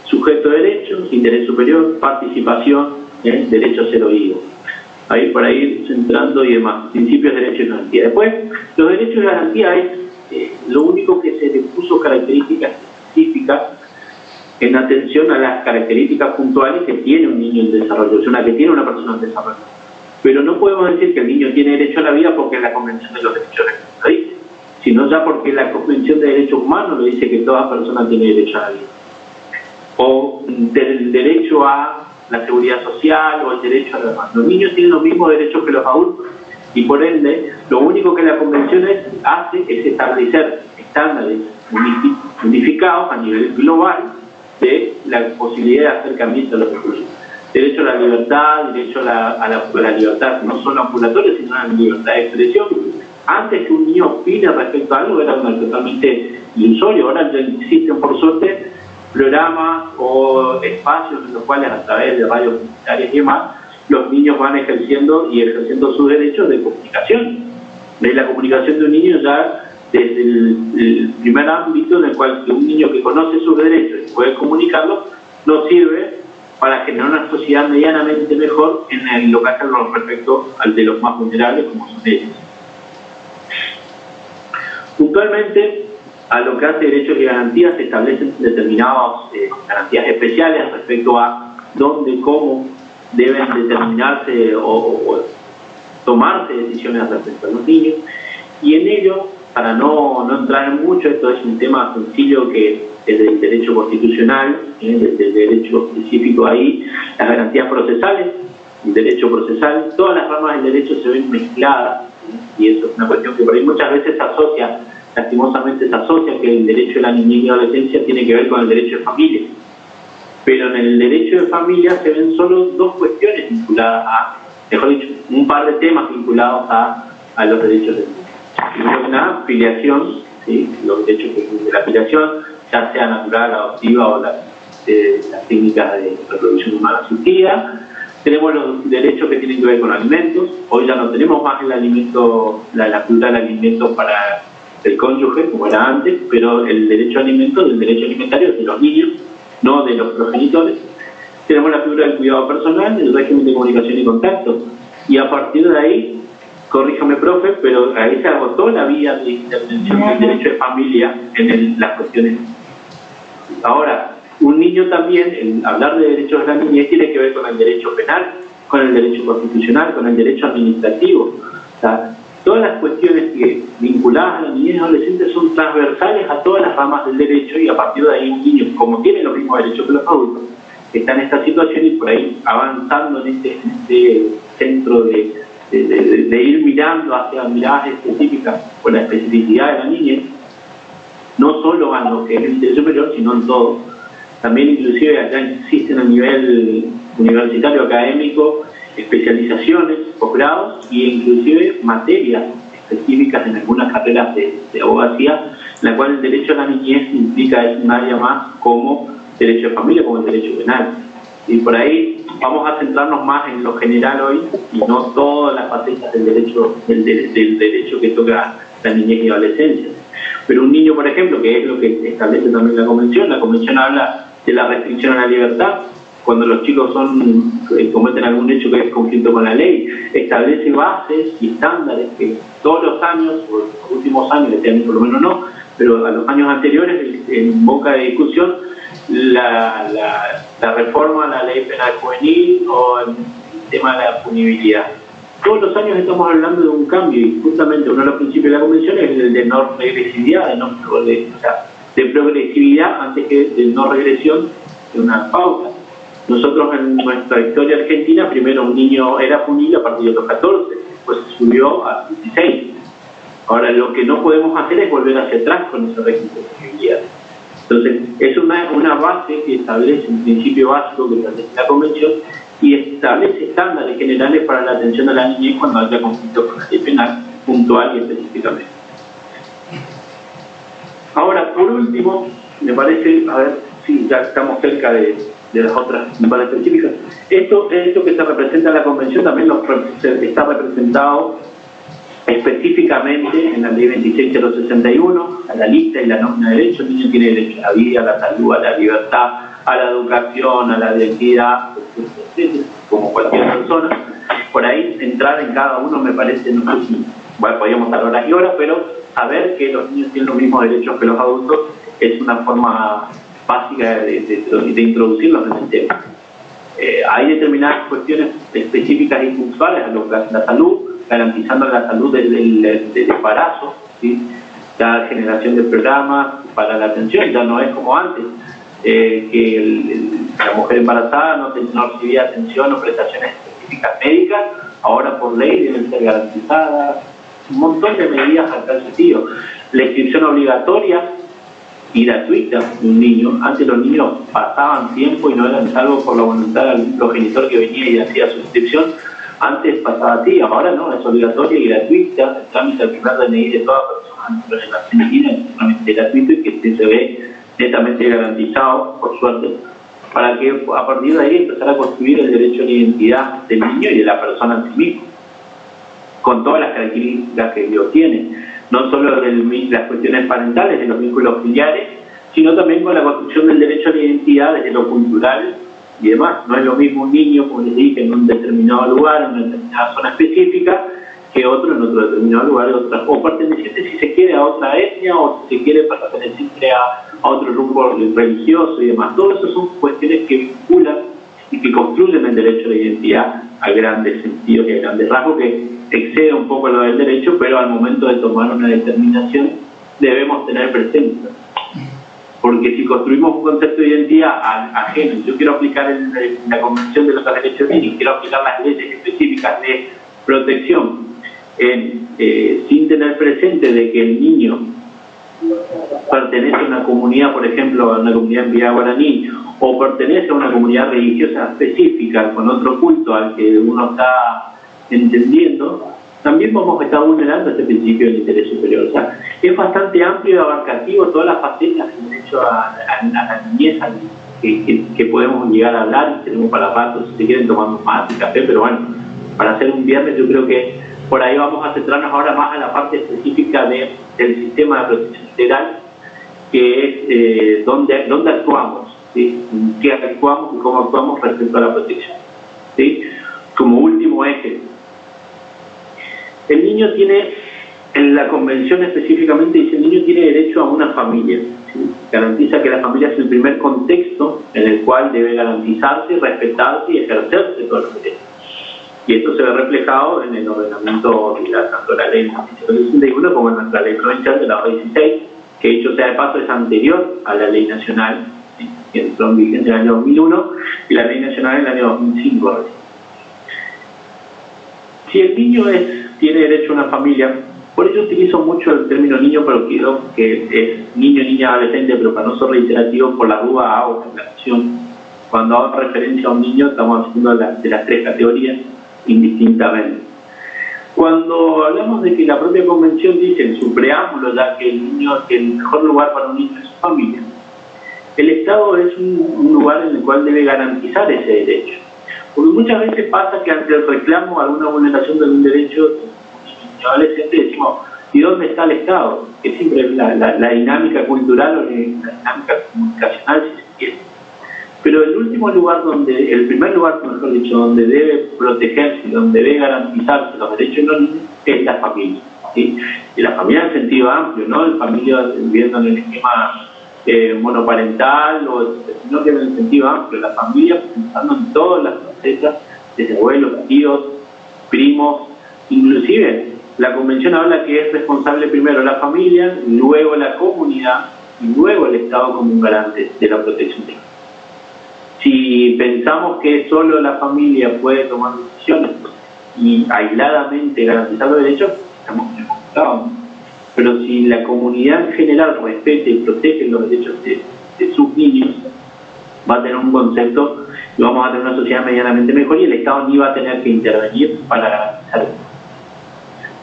sujeto de derechos, interés superior, participación, derecho a ser oído. Ahí por ahí centrando y demás, principios de derecho y garantía. Después, los derechos y garantía es lo único que se le puso características específicas en atención a las características puntuales que tiene un niño en desarrollo, o sea, que tiene una persona en desarrollo. Pero no podemos decir que el niño tiene derecho a la vida porque la Convención de los Derechos lo dice, sino ya porque la Convención de Derechos Humanos lo dice, que toda persona tiene derecho a la vida. O del derecho a la seguridad social o el derecho a la demás. Los niños tienen los mismos derechos que los adultos y por ende lo único que la Convención hace es establecer estándares unificados a nivel global de la posibilidad de acercamiento a los recursos. Derecho a la libertad, derecho a la libertad no solo ambulatoria, sino a la libertad de expresión. Antes que un niño opine respecto a algo era totalmente ilusorio. Ahora ya existen, por suerte, programas o espacios en los cuales a través de radios comunitarias y demás, los niños van ejerciendo sus derechos de comunicación. De la comunicación de un niño ya desde el primer ámbito en el cual un niño que conoce sus derechos y puede comunicarlos, nos sirve para generar una sociedad medianamente mejor en lo que hace respecto al de los más vulnerables, como son ellos. Puntualmente, a lo que hace derechos y garantías, se establecen determinadas garantías especiales respecto a dónde, cómo deben determinarse o tomarse decisiones respecto a los niños. Y en ello, para no entrar en mucho, esto es un tema sencillo que es del derecho constitucional, desde el derecho específico ahí, las garantías procesales, el derecho procesal, todas las ramas del derecho se ven mezcladas, y eso es una cuestión que por ahí muchas veces lastimosamente se asocia que el derecho de la niñez y adolescencia tiene que ver con el derecho de familia. Pero en el derecho de familia se ven solo dos cuestiones vinculadas mejor dicho, un par de temas vinculados a los derechos de niños. Primero que nada, filiación, ¿sí? Los derechos de la filiación, ya sea natural, adoptiva o las técnicas de reproducción humana asistida. Tenemos los derechos que tienen que ver con alimentos. Hoy ya no tenemos más el alimento, la figura del alimento para el cónyuge, como era antes, pero el derecho a alimentos, el derecho alimentario es de los niños, no de los progenitores. Tenemos la figura del cuidado personal, el régimen de comunicación y contacto. Y a partir de ahí, corríjame, profe, pero ahí se agotó la vía de intervención del derecho de familia en las cuestiones. Ahora, un niño también, hablar de derechos de la niñez tiene que ver con el derecho penal, con el derecho constitucional, con el derecho administrativo. O sea, todas las cuestiones vinculadas a la niñez y adolescente son transversales a todas las ramas del derecho y a partir de ahí un niño, como tiene los mismos derechos que los adultos, está en esta situación y por ahí avanzando en este centro de ir mirando hacia miradas específicas por la especificidad de la niñez, no solo en lo que es el interés superior, sino en todo. También inclusive acá existen a nivel universitario académico especializaciones, posgrados e inclusive materias específicas en algunas carreras de abogacía, en la cual el derecho a la niñez implica un área más como derecho de familia, como el derecho penal. Y por ahí vamos a centrarnos más en lo general hoy y no todas las facetas del derecho que toca la niñez y adolescencia. Pero un niño, por ejemplo, que es lo que establece también la Convención habla de la restricción a la libertad. Cuando los chicos cometen algún hecho que es conflicto con la ley, establece bases y estándares que todos los años, o los últimos años, este año por lo menos no, pero a los años anteriores, en boca de discusión, la reforma a la ley penal juvenil o el tema de la punibilidad. Todos los años estamos hablando de un cambio y justamente uno de los principios de la Convención es el de no regresividad, de progresividad antes que de no regresión, de una pauta. Nosotros en nuestra historia argentina, primero un niño era punible a partir de los 14, después se subió a 16. Ahora lo que no podemos hacer es volver hacia atrás con ese régimen de punibilidad. Entonces, es una base que establece un principio básico que establece la Convención y establece estándares generales para la atención a la niñez cuando haya conflicto con la ley penal, puntual y específicamente. Ahora, por último, me parece, a ver si ya estamos cerca de las otras más específicas. Esto que se representa en la Convención también está representado específicamente en la Ley 26.061, a la lista y la nómina de derechos. El niño tiene derecho a la vida, a la salud, a la libertad, a la educación, a la identidad, etc., como cualquier persona. Por ahí, entrar en cada uno me parece, no sé si podríamos estar horas y horas, pero saber que los niños tienen los mismos derechos que los adultos es una forma básica de introducirlos en el tema. Hay determinadas cuestiones específicas y puntuales a lo que hace la salud, garantizando la salud del embarazo, ¿sí? La generación de programas para la atención ya no es como antes. que la mujer embarazada no recibía atención o prestaciones específicas médicas, ahora por ley deben ser garantizadas, un montón de medidas al tal sentido. La inscripción obligatoria y gratuita de un niño. Antes los niños pasaban tiempo y no eran salvos por la voluntad del progenitor que venía y hacía su inscripción. Antes pasaba así, ahora no, es obligatoria y gratuita. El trámite al primer DNI de toda persona en la Argentina es totalmente gratuito y que se ve netamente garantizado, por suerte, para que a partir de ahí empezar a construir el derecho a la identidad del niño y de la persona en sí mismo, con todas las características que Dios tiene, no solo de las cuestiones parentales, de los vínculos filiales, sino también con la construcción del derecho a la identidad desde lo cultural y demás. No es lo mismo un niño, como les dije, en un determinado lugar, en una determinada zona específica, que otro en otro determinado lugar, o perteneciente, si se quiere, a otra etnia, o si se quiere, perteneciente a otro grupo religioso y demás. Todo eso son cuestiones que vinculan y que construyen el derecho a la identidad a grandes sentidos y a grandes rasgos, que excede un poco lo del derecho, pero al momento de tomar una determinación debemos tener presente. Porque si construimos un concepto de identidad ajeno, yo quiero aplicar la Convención de los Derechos Humanos y quiero aplicar las leyes específicas de protección sin tener presente de que el niño pertenece a una comunidad, por ejemplo, a una comunidad en Villa Guaraní, o pertenece a una comunidad religiosa específica con otro culto al que uno está entendiendo, también vamos a estar vulnerando este principio del interés superior. O sea, es bastante amplio y abarcativo todas las facetas del derecho a la niñez que podemos llegar a hablar, y tenemos para rato, si se quieren tomamos más y café, pero bueno, para hacer un viernes yo creo que por ahí vamos a centrarnos ahora más a la parte específica del sistema de protección integral, que es dónde actuamos, ¿sí? ¿Qué actuamos y cómo actuamos respecto a la protección? ¿Sí? Como último eje, el niño tiene, en la Convención específicamente dice, el niño tiene derecho a una familia, ¿sí? Garantiza que la familia es el primer contexto en el cual debe garantizarse, respetarse y ejercerse todos los derechos. Y esto se ve reflejado en el ordenamiento de tanto la ley 61 como en nuestra ley provincial de la 16, que dicho sea de paso es anterior a la ley nacional, ¿sí? Que entró en vigencia en el año 2001, y la ley nacional en el año 2005. Si el niño tiene derecho a una familia, por eso utilizo mucho el término niño, pero quiero que es niño, niña, adolescente, pero para no ser reiterativo, por la duda hago la acción. Cuando hago referencia a un niño, estamos haciendo de las tres categorías indistintamente. Cuando hablamos de que la propia Convención dice en su preámbulo ya que el mejor lugar para un niño es su familia, el Estado es un lugar en el cual debe garantizar ese derecho. Porque muchas veces pasa que ante el reclamo a alguna vulneración de algún derecho adolescente decimos, ¿y dónde está el Estado? Que siempre es la dinámica cultural o la dinámica comunicacional, si se quiere. Pero el primer lugar, mejor dicho, donde debe protegerse, donde debe garantizarse los derechos de los niños, es la familia, ¿sí? Y la familia en sentido amplio, ¿no? La familia viviendo en el esquema monoparental, sino que en el sentido amplio, la familia pensando en todas las facetas, desde abuelos, tíos, primos, inclusive la Convención habla que es responsable primero la familia, luego la comunidad y luego el Estado como un garante de la protección. Si pensamos que solo la familia puede tomar decisiones y aisladamente garantizar los derechos, estamos equivocados. Pero si la comunidad en general respeta y protege los derechos de sus niños, va a tener un concepto y vamos a tener una sociedad medianamente mejor, y el Estado ni va a tener que intervenir para garantizar eso.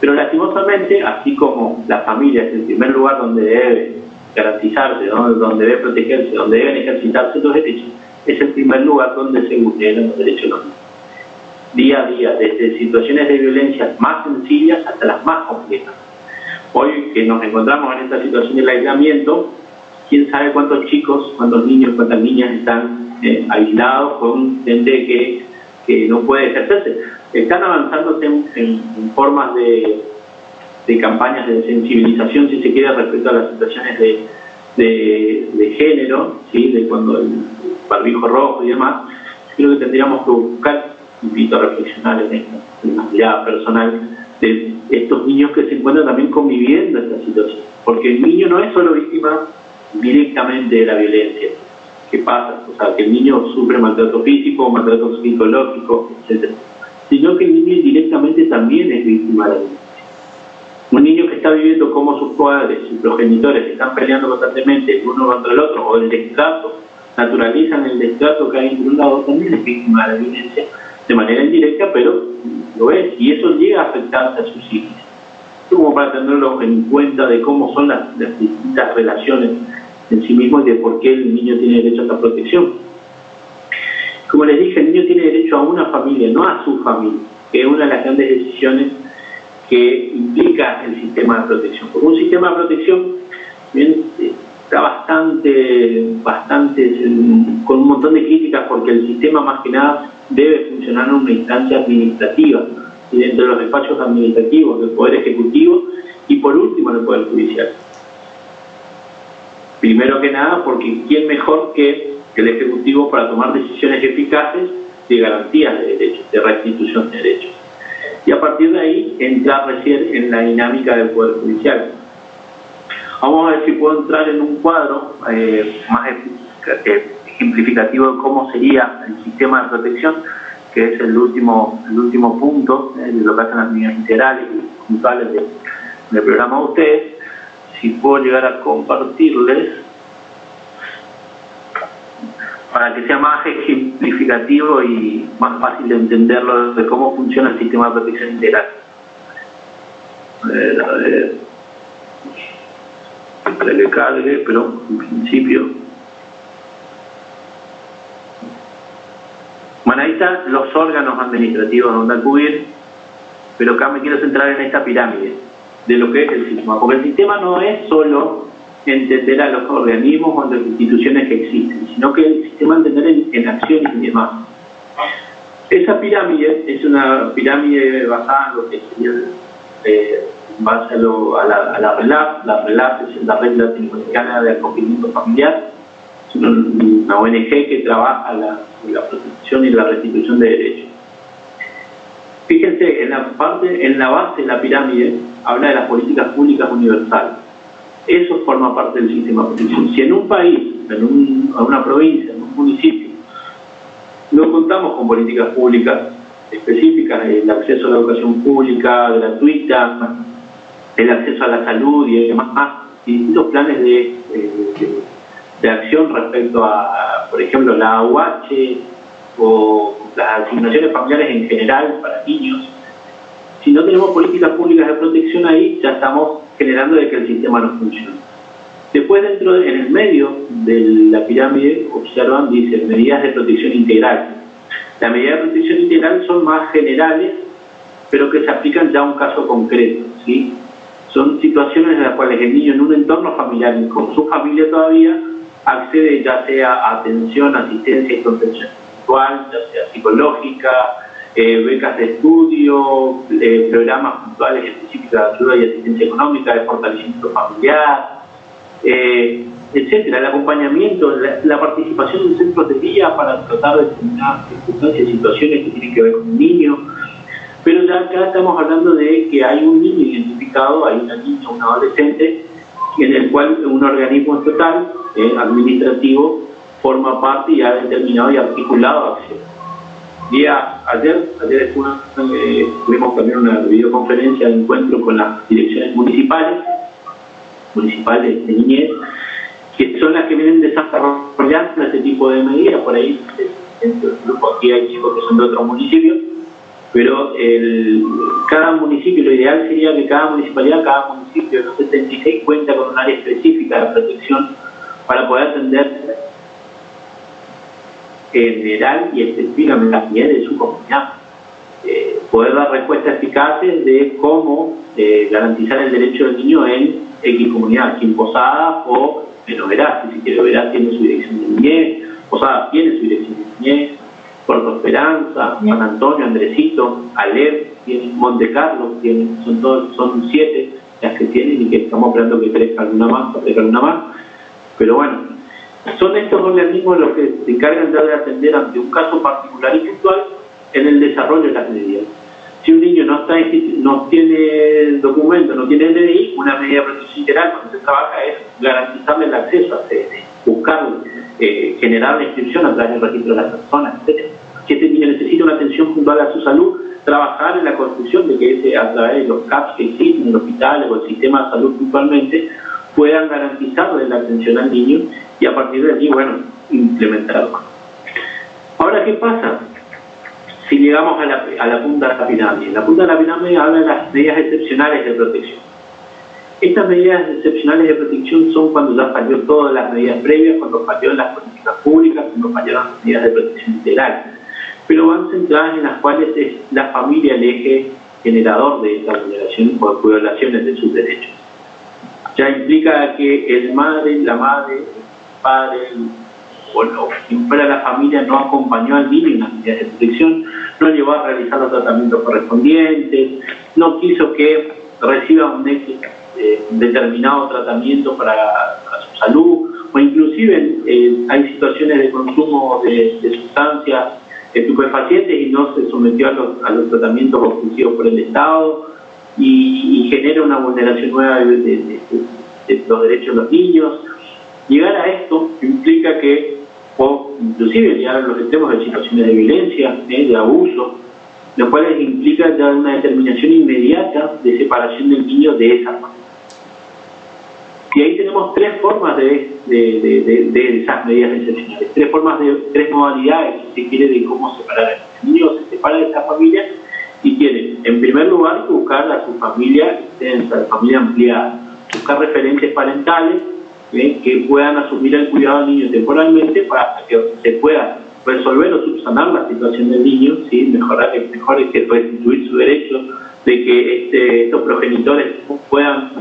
Pero lastimosamente, así como la familia es el primer lugar donde debe garantizarse, donde debe protegerse, donde deben ejercitarse los derechos, es el primer lugar donde se vulneran los derechos de los niños. Día a día, desde situaciones de violencia más sencillas hasta las más complejas. Hoy que nos encontramos en esta situación del aislamiento, quién sabe cuántos chicos, cuántos niños, cuántas niñas están aislados con gente que no puede ejercerse. Están avanzándose en formas de campañas de sensibilización, si se quiere, respecto a las situaciones de género, ¿sí? De cuando el barbijo rojo y demás. Creo que tendríamos que buscar, invito a reflexionar en una mirada personal, de estos niños que se encuentran también conviviendo esta situación. Porque el niño no es solo víctima directamente de la violencia. qué pasa, o sea, que el niño sufre maltrato físico, maltrato psicológico, etc. Sino que el niño directamente también es víctima de la violencia. Un niño que está viviendo como sus padres, sus progenitores están peleando constantemente uno contra el otro, o el destrato, naturalizan el destrato que hay entre un lado, también es víctima de la violencia de manera indirecta, pero lo es, y eso llega a afectar a sus hijos. Como para tenerlo en cuenta de cómo son las distintas relaciones en sí mismo y de por qué el niño tiene derecho a esta protección. Como les dije, el niño tiene derecho a una familia, no a su familia, que es una de las grandes decisiones que implica el sistema de protección. Porque un sistema de protección bien, está bastante con un montón de críticas, porque el sistema más que nada debe funcionar en una instancia administrativa y dentro de los espacios administrativos del Poder Ejecutivo y por último del Poder Judicial. Primero que nada, porque ¿quién mejor que el Ejecutivo para tomar decisiones eficaces de garantías de derechos, de restitución de derechos? Y a partir de ahí entrar recién en la dinámica del Poder Judicial. Vamos a ver si puedo entrar en un cuadro más ejemplificativo de cómo sería el sistema de protección, que es el último punto de lo que hacen las medidas integrales y puntuales del programa de ustedes. Si puedo llegar a compartirles para que sea más ejemplificativo y más fácil de entenderlo de cómo funciona el sistema de protección integral. A ver, para que cargue, pero en principio. Bueno, ahí están los órganos administrativos donde acudir, pero acá me quiero centrar en esta pirámide de lo que es el sistema, porque el sistema no es solo entender a los organismos o a las instituciones que existen, sino que el sistema entender en acciones y demás. Esa pirámide es una pirámide basada en lo que sería base a la RELAF. La RELAF es la Red Latinoamericana de Acogimiento Familiar, es una ONG que trabaja la protección y la restitución de derechos. Fíjense, en la base de la pirámide habla de las políticas públicas universales. Eso forma parte del sistema de protección. Si en un país, en una provincia, en un municipio, no contamos con políticas públicas específicas, el acceso a la educación pública gratuita, el acceso a la salud y demás, y distintos planes de acción respecto a, por ejemplo, la AUH o las asignaciones familiares en general para niños. Si no tenemos políticas públicas de protección ahí, ya estamos generando de que el sistema no funcione. Después, en el medio de la pirámide, observan, dice, medidas de protección integral. Las medidas de protección integral son más generales, pero que se aplican ya a un caso concreto, ¿sí? Son situaciones en las cuales el niño en un entorno familiar y con su familia todavía accede ya sea a atención, asistencia y contención espiritual, ya sea psicológica, becas de estudio, programas puntuales específicos de ayuda y asistencia económica, de fortalecimiento familiar, etcétera, el acompañamiento, la participación en centros de día para tratar de determinadas circunstancias y situaciones que tienen que ver con un niño. Pero ya acá estamos hablando de que hay un niño identificado, hay una niña, un adolescente, en el cual un organismo estatal, administrativo, forma parte y ha determinado y articulado acción. Ayer tuvimos también una videoconferencia de encuentro con las direcciones municipales de niñez, que son las que vienen desarrollando este tipo de medidas. Por ahí, dentro del grupo aquí hay chicos que son de otros municipios, pero cada municipio, lo ideal sería que cada municipalidad, cada municipio de los 76 cuenta con un área específica de protección para poder atender general y específicamente la niñez de su comunidad. Poder dar respuestas eficaces de cómo garantizar el derecho del niño en X comunidad, aquí en Posada o en Oberá, si quiere. Oberá tiene su dirección de niñez, Posada tiene su dirección de niñez, Puerto Esperanza, San Antonio, Andresito, Alep, Monte Carlo, son 7 las que tienen y que estamos esperando que crezca alguna más, pero bueno, son estos organismos los que se encargan de atender ante un caso particular y puntual en el desarrollo de las medidas. Si un niño no tiene documento, no tiene DNI, una medida de protección integral cuando se trabaja es garantizarle el acceso a CDN, buscarlo generar la inscripción a través del registro de las personas, etc. Si este niño necesita una atención puntual a su salud, trabajar en la construcción de que a través de los CAPS que existen en el hospital o el sistema de salud puntualmente, puedan garantizarle la atención al niño y a partir de allí, bueno, implementarlo. Ahora, ¿qué pasa si llegamos a la punta de la pirámide? La punta de la pirámide habla de las medidas excepcionales de protección. Estas medidas excepcionales de protección son cuando ya falló todas las medidas previas, cuando falló las políticas públicas, cuando fallaron las medidas de protección integral, pero van centradas en las cuales es la familia el eje generador de esta vulneración o violaciones de sus derechos. Ya implica que la madre, el padre, o quien fuera la familia no acompañó al niño en las medidas de protección, no llevó a realizar los tratamientos correspondientes, no quiso que reciba un determinado tratamiento para su salud, o inclusive hay situaciones de consumo de sustancias estupefacientes y no se sometió a los tratamientos ofrecidos por el Estado y genera una vulneración nueva de los derechos de los niños. Llegar a esto implica que, o inclusive llegar a los extremos de situaciones de violencia, de abuso, lo cual implica ya una determinación inmediata de separación del niño de esa familia. Y ahí tenemos tres formas de esas medidas excepcionales, tres modalidades, si se quiere, de cómo separar. El niño se separa de esa familia y tiene, en primer lugar, que buscar a su familia extensa, a su familia ampliada, buscar referentes parentales que puedan asumir el cuidado del niño temporalmente para que se pueda resolver o subsanar la situación del niño, ¿sí? Mejor que restituir su derecho de que estos progenitores puedan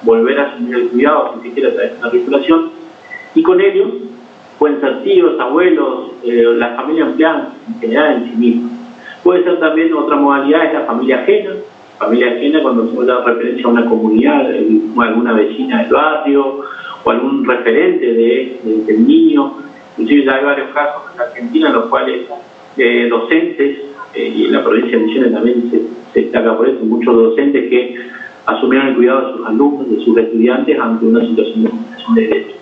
volver a asumir el cuidado, si se quiere, a través de una vinculación, y con ellos pueden ser tíos, abuelos, la familia ampliada en general en sí misma. Puede ser también otra modalidad, es la familia ajena cuando se da referencia a una comunidad, alguna vecina del barrio, o algún referente del niño. Inclusive ya hay varios casos en Argentina en los cuales docentes, y en la provincia de Misiones también se destaca por eso, muchos docentes que asumieron el cuidado de sus alumnos, de sus estudiantes ante una situación de vulneración de derechos.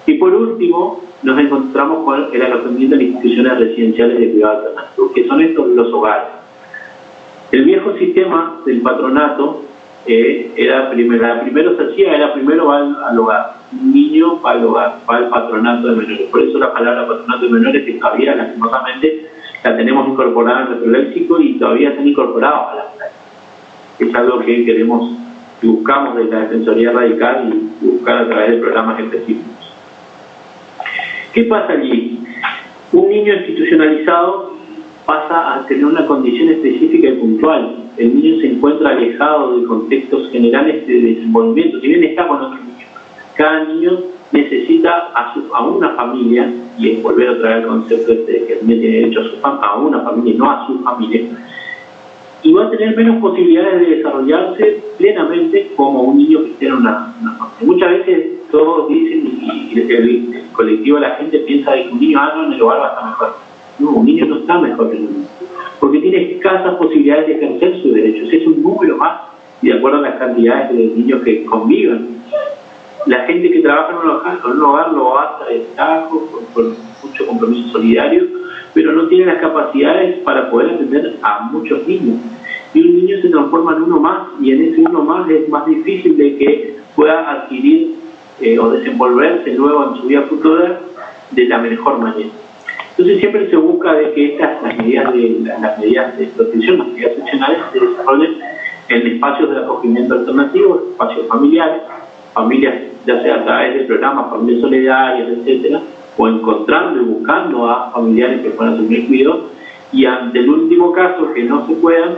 Y por último, nos encontramos con el alojamiento en instituciones residenciales de cuidado alternativo, que son estos los hogares. El viejo sistema del patronato primero se hacía, va al hogar, un niño va al hogar, va al patronato de menores. Por eso la palabra patronato de menores, que todavía lastimosamente la tenemos incorporada en nuestro léxico y todavía están incorporados a la práctica. Es algo que queremos y buscamos desde la Defensoría Radical y buscar a través de programas específicos. ¿Qué pasa allí? Un niño institucionalizado pasa a tener una condición específica y puntual. El niño se encuentra alejado de contextos generales de desenvolvimiento, si bien está con otros niños. Cada niño necesita a una familia, y es volver a traer el concepto de que el niño tiene derecho a una familia y no a su familia, y va a tener menos posibilidades de desarrollarse plenamente como un niño que esté en una familia. Muchas veces todos dicen, y el colectivo de la gente piensa que un niño en el hogar va a estar mejor. No, un niño no está mejor que el niño, porque tiene escasas posibilidades de ejercer sus derechos. Es un número más, y de acuerdo a las cantidades de niños que conviven. La gente que trabaja en un hogar lo hace a destajo, con mucho compromiso solidario, pero no tiene las capacidades para poder atender a muchos niños. Y un niño se transforma en uno más, y en ese uno más es más difícil de que pueda adquirir o desenvolverse luego en su vida futura de la mejor manera. Entonces siempre se busca de que las medidas de protección, las medidas excepcionales, se desarrollen en espacios de acogimiento alternativo, espacios familiares, familias ya sea a través de programas, familias solidarias, etcétera, o encontrando y buscando a familiares que puedan asumir cuidado, y ante el último caso que no se puedan,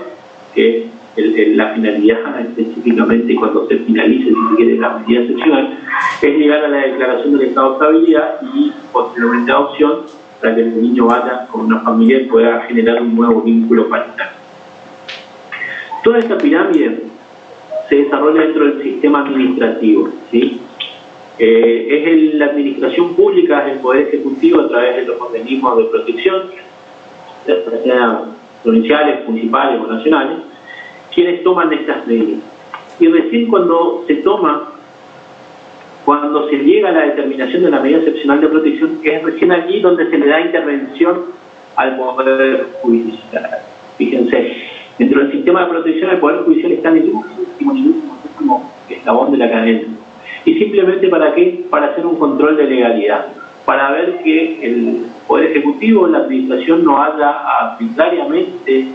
que la finalidad específicamente cuando se finalice, si se quiere, la medida excepcional, es llegar a la declaración del estado de estabilidad y posteriormente adopción, para que el niño vaya con una familia y pueda generar un nuevo vínculo parental. Toda esta pirámide se desarrolla dentro del sistema administrativo, ¿sí? Es la administración pública, es el Poder Ejecutivo a través de los organismos de protección, ya sean provinciales, municipales o nacionales, quienes toman estas medidas. Y recién cuando se toma cuando se llega a la determinación de la medida excepcional de protección, es recién allí donde se le da intervención al Poder Judicial. Fíjense, dentro del sistema de protección, el Poder Judicial está en el último eslabón de la cadena. ¿Y simplemente para qué? Para hacer un control de legalidad, para ver que el Poder Ejecutivo, la Administración, no haya arbitrariamente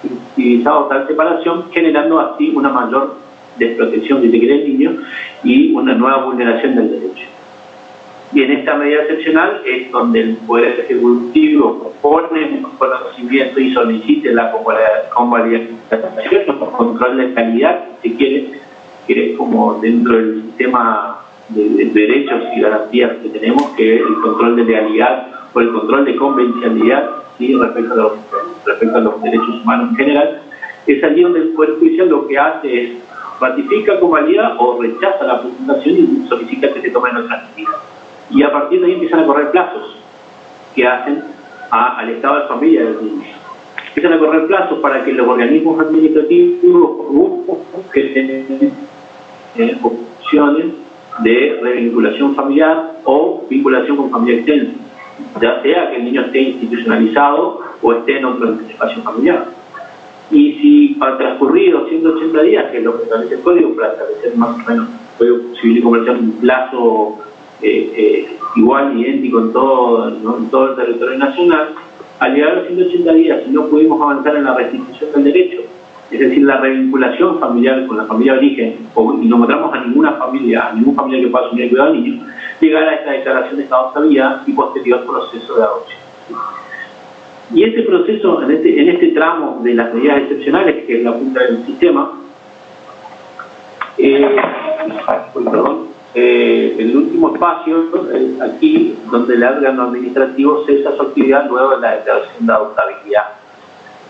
utilizado tal separación, generando así una mayor desprotección, si se quiere, del niño y una nueva vulneración del derecho. Y en esta medida excepcional es donde el Poder Ejecutivo pone conocimiento y solicite la convalidación o control de calidad, si quiere, que es como dentro del sistema de derechos y garantías que tenemos, que es el control de legalidad o el control de convencionalidad, ¿sí? respecto a los derechos humanos en general. Es allí donde el Poder Judicial lo que hace es ratifica, convalida o rechaza la presentación y solicita que se tomen otras medidas. Y a partir de ahí empiezan a correr plazos que hacen al estado de familia del niño. Empiezan a correr plazos para que los organismos administrativos busquen opciones de revinculación familiar o vinculación con familia extensa, ya sea que el niño esté institucionalizado o esté en otro espacio familiar. Y si ha transcurrido 180 días, que es lo que establece el código, para establecer más o menos el Código Civil y Comercial un plazo igual, idéntico en todo, ¿no? en todo el territorio nacional, al llegar a los 180 días, si no pudimos avanzar en la restitución del derecho, es decir, la revinculación familiar con la familia de origen, y no encontramos a ningún familiar que pueda asumir el cuidado del niño, llegar a esta declaración de estado de estabilidad y posterior proceso de adopción. Y este proceso, en este tramo de las medidas excepcionales, que es la punta del sistema, el último espacio, aquí, donde el órgano administrativo cesa su actividad luego de la declaración de adoptabilidad.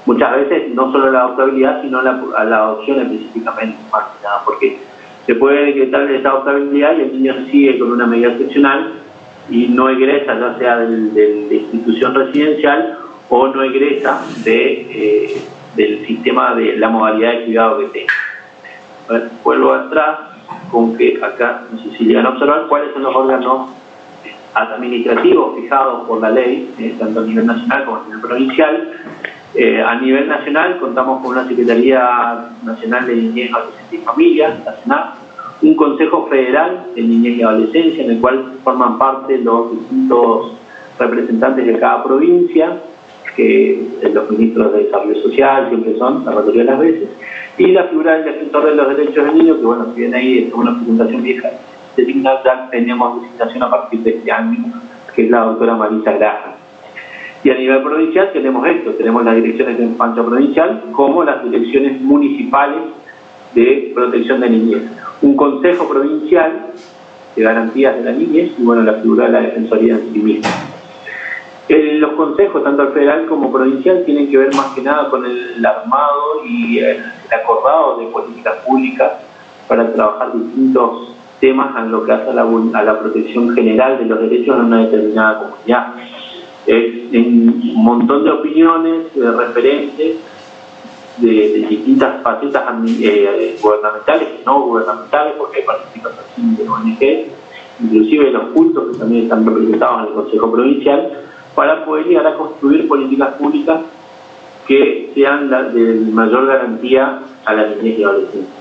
Muchas veces no solo la adoptabilidad, sino a la adopción específicamente, más que nada, porque se puede decretar esa adoptabilidad y el niño sigue con una medida excepcional y no egresa, ya sea de institución residencial o no egresa del sistema de la modalidad de cuidado que tenga. A ver, vuelvo atrás con que acá, no sé si llegan a observar cuáles son los órganos administrativos fijados por la ley, tanto a nivel nacional como a nivel provincial. A nivel nacional contamos con una Secretaría Nacional de Niñez, Adolescencia y Familia, la SENAF, un Consejo Federal de Niñez y Adolescencia, en el cual forman parte los distintos representantes de cada provincia, que los ministros de Desarrollo Social siempre son, la mayoría de las veces, y la figura del defensor de los derechos del niño, que bueno, si bien ahí es una presentación vieja, ya tenemos designación a partir de este año, que es la doctora Marisa Graham. Y a nivel provincial tenemos esto, tenemos las direcciones de infancia provincial como las direcciones municipales de protección de niñez. Un consejo provincial de garantías de la niñez y bueno, la figura de la defensoría en sí misma. Los consejos, tanto el federal como provincial, tienen que ver más que nada con el armado y el acordado de políticas públicas para trabajar distintos temas en lo que hace a la protección general de los derechos de una determinada comunidad. En un montón de opiniones, de referentes de distintas facetas gubernamentales y no gubernamentales, porque hay participación de ONG, inclusive los cultos que también están representados en el Consejo Provincial, para poder llegar a construir políticas públicas que sean de mayor garantía a la niñez y adolescencia.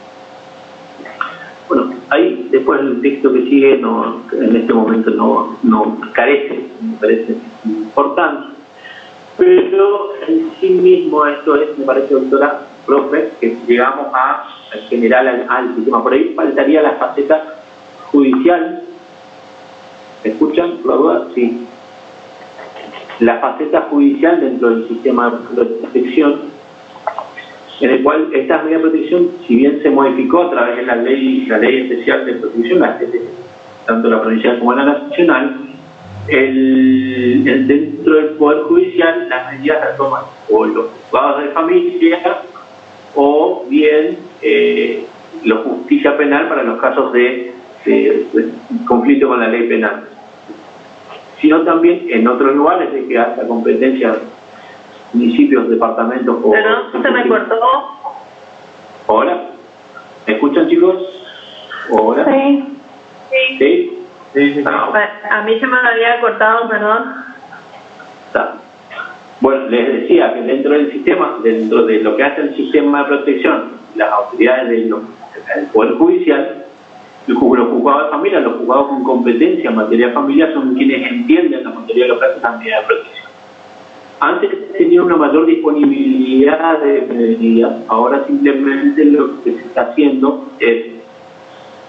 Bueno, ahí después el texto que sigue en este momento no carece, me parece importante, pero en sí mismo esto es, me parece, doctora, profe, que llegamos en general al sistema. Por ahí faltaría la faceta judicial. ¿Me escuchan, por la duda? Sí. La faceta judicial dentro del sistema de protección, en el cual esta medida de protección, si bien se modificó a través de la ley especial de protección, tanto la provincial como la nacional, dentro del Poder Judicial las medidas las toman o los juzgados de familia o bien la justicia penal para los casos de conflicto con la ley penal, sino también en otros lugares de que hace competencia municipios, departamentos o... Pero se me cortó. ¿Hola? ¿Me escuchan, chicos? ¿Hola? Sí. ¿Sí? Sí. No. A mí se me había cortado, perdón. Está. Bueno, les decía que dentro del sistema, dentro de lo que hace el sistema de protección, las autoridades del Poder Judicial, los juzgados de familia, los juzgados con competencia en materia de familia son quienes entienden la materia de lo que hace la medida de protección. Antes tenía una mayor disponibilidad de medidas, ahora simplemente lo que se está haciendo es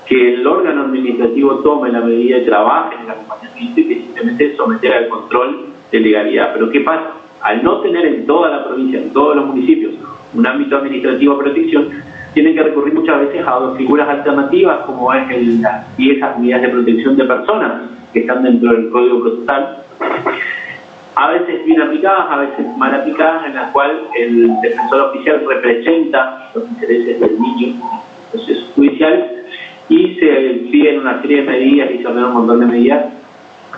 que el órgano administrativo tome la medida y trabaje en el acompañamiento y que simplemente someter al control de legalidad. Pero ¿qué pasa? Al no tener en toda la provincia, en todos los municipios, un ámbito administrativo de protección, tienen que recurrir muchas veces a figuras alternativas como es las viejas medidas de protección de personas que están dentro del Código Procesal, a veces bien aplicadas, a veces mal aplicadas, en las cuales el defensor oficial representa los intereses del niño en el proceso judicial y se piden una serie de medidas y se ordenan un montón de medidas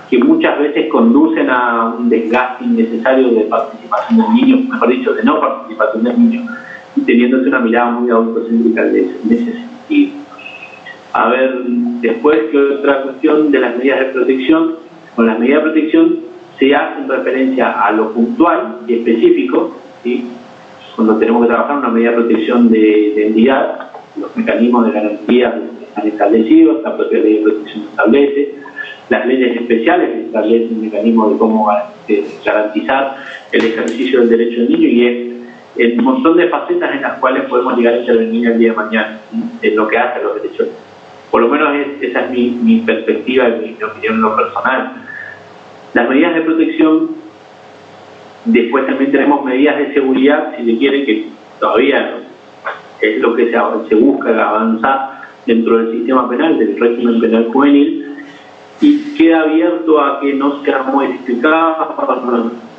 que muchas veces conducen a un desgaste innecesario de participación del niño, mejor dicho, de no participación del niño, y teniéndose una mirada muy autocéntrica en ese sentido. A ver, después, ¿qué otra cuestión de las medidas de protección? Con las medidas de protección se hacen referencia a lo puntual y específico, ¿sí? Cuando tenemos que trabajar una medida de protección de entidad, los mecanismos de garantía están establecidos, la propia ley de protección lo establece, las leyes especiales establecen un mecanismo de cómo garantizar el ejercicio del derecho del niño, y es el montón de facetas en las cuales podemos llegar a intervenir el día de mañana, ¿sí? En lo que hace a los derechos. Por lo menos esa es mi perspectiva y mi opinión en lo personal. Las medidas de protección, después también tenemos medidas de seguridad, si se quiere, que todavía es lo que se busca avanzar dentro del sistema penal, del régimen penal juvenil, y queda abierto a que no sea modificada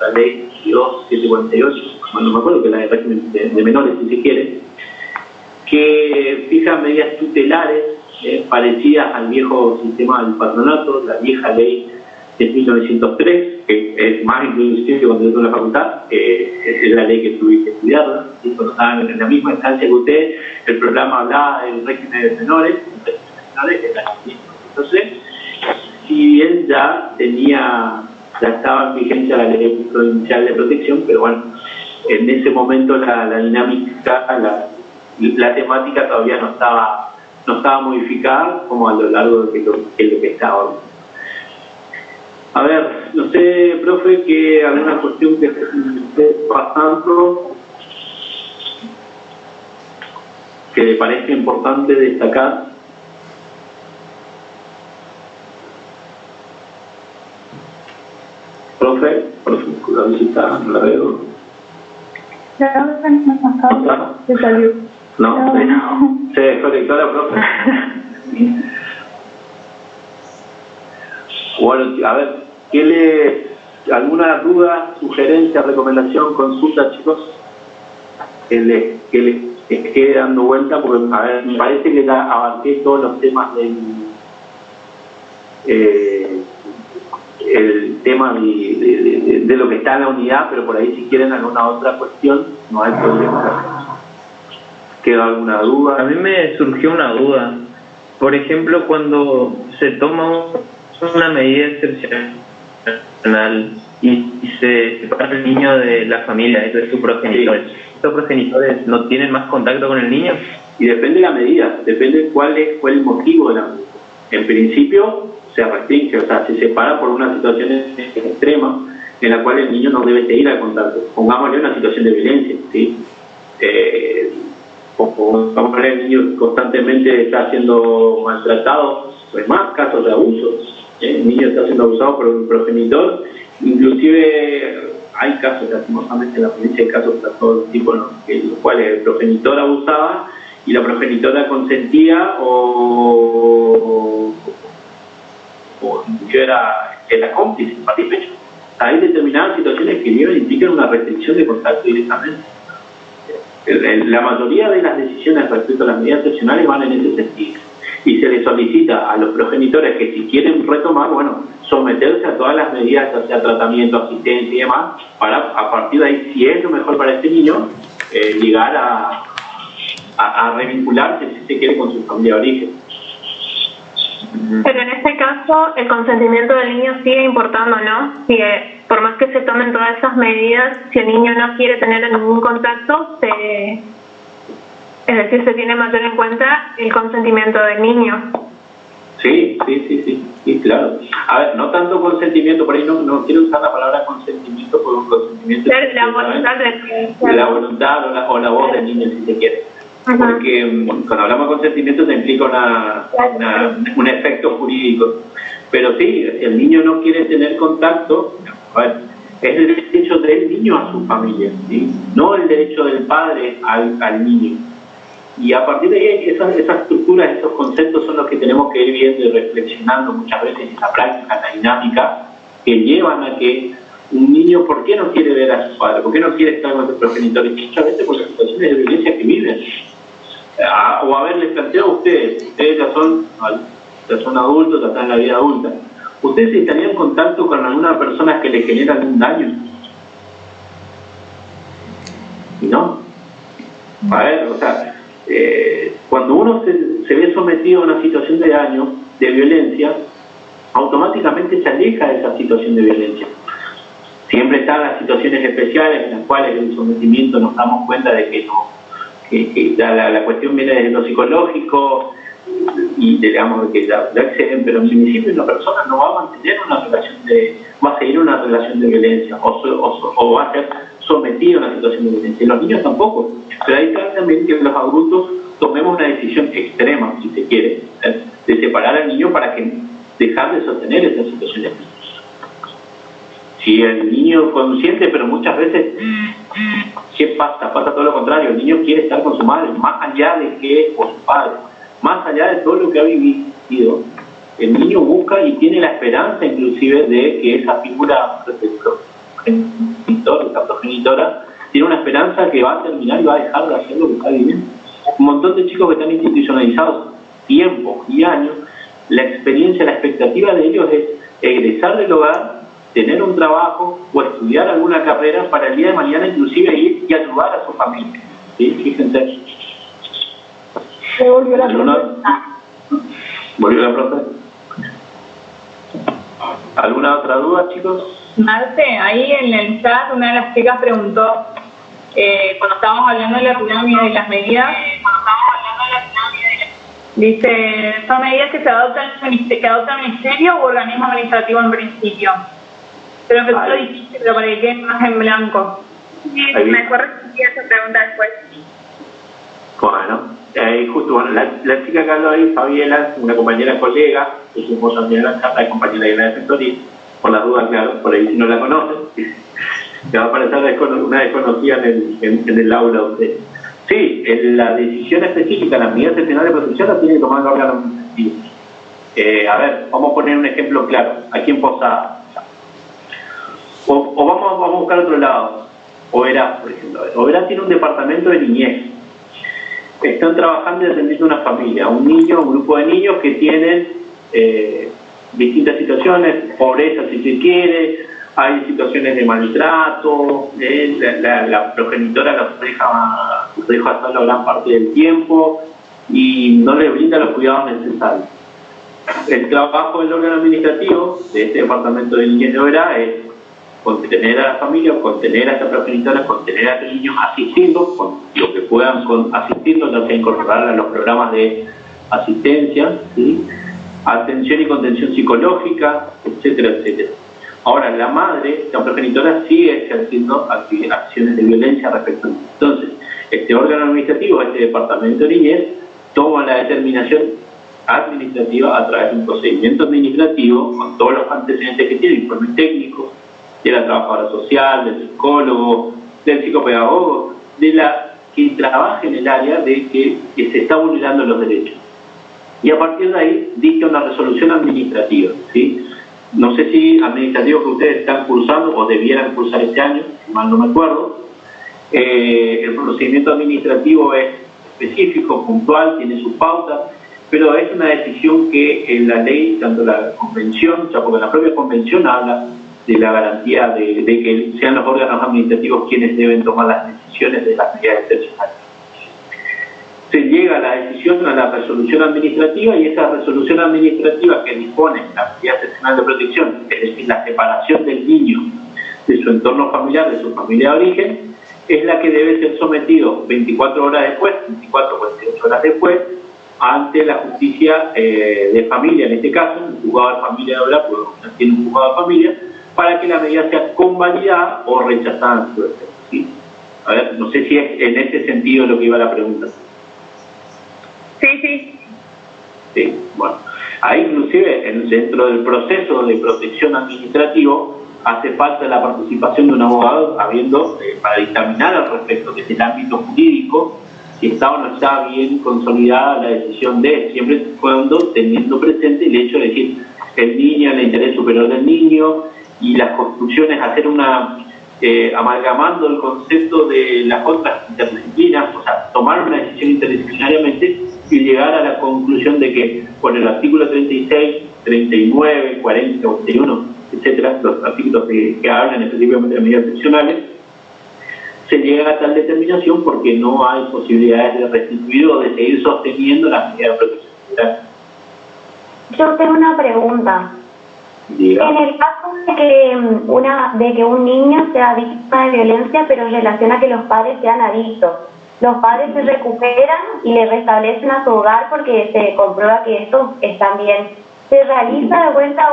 la ley 2748, no me acuerdo, que es la de régimen de menores, si se quiere, que fija medidas tutelares parecidas al viejo sistema del patronato, la vieja ley de 1903, que es más inclusive cuando yo estuve en la facultad, es la ley que tuve que estudiarla, ¿sí? Cuando estaban en la misma instancia que usted, el programa hablaba del régimen de menores, entonces, si bien ya estaba en vigencia la ley provincial de protección, pero bueno, en ese momento la dinámica, la temática todavía no estaba modificada como a lo largo de lo que está ahora. A ver, no sé, profe, que alguna cuestión que esté pasando que le parezca importante destacar. Profe, la visita, no la veo. Se salió. No, se desconectó la profe. Bueno, a ver, ¿alguna duda, sugerencia, recomendación, consulta, chicos? Que les quede dando vuelta, porque a ver, me parece que ya abarqué todos los temas el tema de lo que está en la unidad, pero por ahí si quieren alguna otra cuestión, no hay problema. ¿Queda alguna duda? A mí me surgió una duda. Por ejemplo, cuando se toma una medida excepcional y se separa el niño de la familia, es de sus progenitores, sí. ¿Estos progenitores no tienen más contacto con el niño? Y depende de la medida, depende cuál fue el motivo de la medida. En principio se restringe, o sea, se separa por una situación extrema en la cual el niño no debe seguir al contacto. Pongámosle una situación de violencia, ¿sí? Como el niño constantemente está siendo maltratado, pues más casos de abuso. El niño está siendo abusado por un progenitor, inclusive hay casos, lastimosamente en la provincia hay casos de todo tipo, ¿no? En los cuales el progenitor abusaba y la progenitora consentía o era cómplice, partícipe. Hay determinadas situaciones que implican una restricción de contacto directamente. La mayoría de las decisiones respecto a las medidas excepcionales van en ese sentido. Y se les solicita a los progenitores que si quieren retomar, bueno, someterse a todas las medidas, ya sea tratamiento, asistencia y demás, para a partir de ahí, si es lo mejor para este niño, llegar a revincularse, si se quiere, con su familia de origen. Pero en este caso, el consentimiento del niño sigue importando, ¿no? Sigue, por más que se tomen todas esas medidas, si el niño no quiere tener ningún contacto, es decir, se tiene más en cuenta el consentimiento del niño. Sí, claro. A ver, no tanto consentimiento, por ahí no quiero usar la palabra consentimiento, porque un consentimiento es la voluntad la voluntad o la voz del niño, si se quiere. Porque cuando hablamos de consentimiento se implica un efecto jurídico. Pero sí, si el niño no quiere tener contacto, a ver, es el derecho del niño a su familia, ¿sí? No el derecho del padre al niño. Y a partir de ahí, esas estructuras, esos conceptos son los que tenemos que ir viendo y reflexionando muchas veces en la práctica, en la dinámica, que llevan a que un niño, ¿por qué no quiere ver a su padre? ¿Por qué no quiere estar con sus progenitores? Muchas veces por las situaciones de violencia que viven. O a ver, les planteo a ustedes ya son adultos, ya están en la vida adulta. ¿Ustedes estarían en contacto con alguna persona que le genera algún daño? ¿Y no? A ver, o sea, cuando uno se ve sometido a una situación de daño, de violencia, automáticamente se aleja de esa situación de violencia. Siempre están las situaciones especiales en las cuales el sometimiento nos damos cuenta de que la cuestión viene desde lo psicológico y digamos que ya exceden, pero en principio una persona no va a mantener va a seguir una relación de violencia o va a ser sometido a una situación de violencia. Y los niños tampoco. Pero ahí está también que los adultos tomemos una decisión extrema, si se quiere, de separar al niño para que dejar de sostener esa situación de violencia. Si el niño consciente, pero muchas veces, ¿qué pasa? Pasa todo lo contrario. El niño quiere estar con su madre, más allá de que con su padre, más allá de todo lo que ha vivido. El niño busca y tiene la esperanza, inclusive, de que esa figura esa progenitora, tiene una esperanza que va a terminar y va a dejar de hacer lo que está viviendo. Un montón de chicos que están institucionalizados tiempo y años, la experiencia, la expectativa de ellos es egresar del hogar, tener un trabajo o estudiar alguna carrera para el día de mañana inclusive ir y ayudar a su familia. ¿Sí? Fíjense. Volvió la profe. ¿Alguna otra duda, chicos? Marce, ahí en el chat una de las chicas preguntó, cuando estábamos hablando de la pirámide y las medidas, dice, ¿son medidas que adopta el ministerio o organismo administrativo en principio? Creo que tú lo dijiste, pero para que quede más en blanco. Sí, me acuerdo que esa pregunta después. Bueno, la chica que habló ahí, Fabiela, una compañera colega, que hicimos también la charla, compañera de la defensoría, por las dudas, claro, por ahí si no la conocen, que va a aparecer una desconocida en el aula de ustedes. Sí, la decisión específica, las medidas excepcionales de protección las tiene que tomar el órgano administrativo. A ver, vamos a poner un ejemplo claro, aquí en Posada. O vamos a buscar otro lado. Oberá, por ejemplo. Oberá tiene un departamento de niñez. Están trabajando y atendiendo una familia, un grupo de niños que tienen distintas situaciones, pobreza si se quiere, hay situaciones de maltrato, la progenitora los deja solo gran parte del tiempo y no les brinda los cuidados necesarios. El trabajo del órgano administrativo de este departamento de niñez de Oberá es contener a la familia, contener a esa progenitora, contener a los niños, asistirlos con lo que puedan, asistirlos, ya sea incorporar a los programas de asistencia, ¿sí? Atención y contención psicológica, etcétera, etcétera. Ahora, la madre, la progenitora, sigue ejerciendo acciones de violencia respecto a eso. Entonces, este órgano administrativo, este departamento de niñez, toma la determinación administrativa a través de un procedimiento administrativo con todos los antecedentes que tiene, informe técnico, de la trabajadora social, del psicólogo, del psicopedagogo, de la que trabaja en el área de que se está vulnerando los derechos. Y a partir de ahí dicta una resolución administrativa, ¿sí? No sé si administrativo que ustedes están cursando o debieran cursar este año, si mal no me acuerdo. El procedimiento administrativo es específico, puntual, tiene sus pautas, pero es una decisión que en la ley, tanto la convención, o sea, porque la propia convención habla de la garantía de que sean los órganos administrativos quienes deben tomar las decisiones de las medidas excepcionales. se llega a la decisión, a la resolución administrativa, y esa resolución administrativa que dispone la medida excepcional de protección, es decir, la separación del niño de su entorno familiar, de su familia de origen, es la que debe ser sometido 24 horas después, 24 o 48 horas después, ante la justicia de familia, en este caso, un juzgado de familia de obra, porque no tiene un juzgado de familia, para que la medida sea convalidada o rechazada en su efecto, ¿sí? A ver, no sé si es en ese sentido lo que iba la pregunta. Sí. Sí, bueno. Ahí inclusive dentro del proceso de protección administrativo hace falta la participación de un abogado para dictaminar al respecto, que es el ámbito jurídico, si está o no está bien consolidada la decisión siempre cuando teniendo presente el hecho de decir el niño, el interés superior del niño, y las construcciones, hacer amalgamando el concepto de las otras interdisciplinas, o sea, tomar una decisión interdisciplinariamente y llegar a la conclusión de que por el artículo 36, 39, 40, 41, etcétera, los artículos que hablan específicamente de medidas excepcionales, se llega a tal determinación porque no hay posibilidades de restituir o de seguir sosteniendo las medidas de protección general. Yo tengo una pregunta. Diga. En el caso de que un niño sea víctima de violencia, pero en relación a que los padres sean adictos, los padres se recuperan y le restablecen a su hogar porque se comprueba que estos están bien. ¿Se realiza de vuelta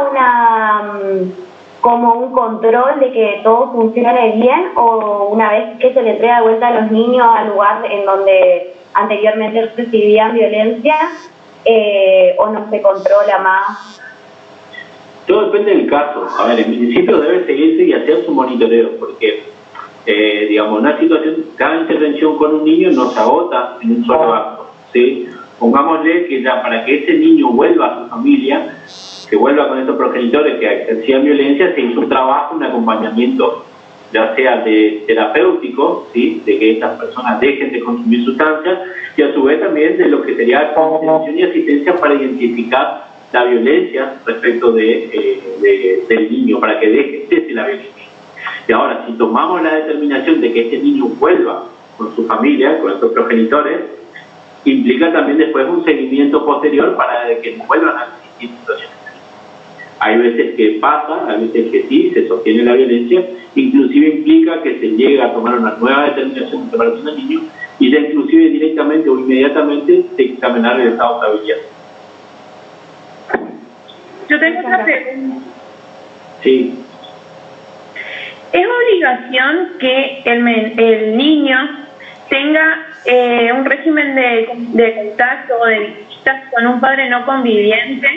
como un control de que todo funcione bien, o una vez que se le entrega de vuelta a los niños al lugar en donde anteriormente recibían violencia, o no se controla más? Todo depende del caso. A ver, en principio debe seguirse y hacer su monitoreo, porque, una situación, cada intervención con un niño no se agota en un solo acto, ¿sí? Pongámosle que para que ese niño vuelva a su familia, que vuelva con estos progenitores que ejercían violencia, se hizo un trabajo, un acompañamiento, ya sea de terapéutico, ¿sí? De que estas personas dejen de consumir sustancias, y a su vez también de lo que sería contención y asistencia para identificar la violencia respecto del niño, para que deje la violencia. Y ahora, si tomamos la determinación de que este niño vuelva con su familia, con estos progenitores, implica también después un seguimiento posterior para que no vuelvan a existir situaciones. Hay veces que pasa, hay veces que sí, se sostiene la violencia, inclusive implica que se llega a tomar una nueva determinación de separación del niño, y ya inclusive directamente o inmediatamente se examinar el estado de estabilidad. Yo tengo otra pregunta. Sí. ¿Es obligación que el niño tenga un régimen de contacto o de visitas con un padre no conviviente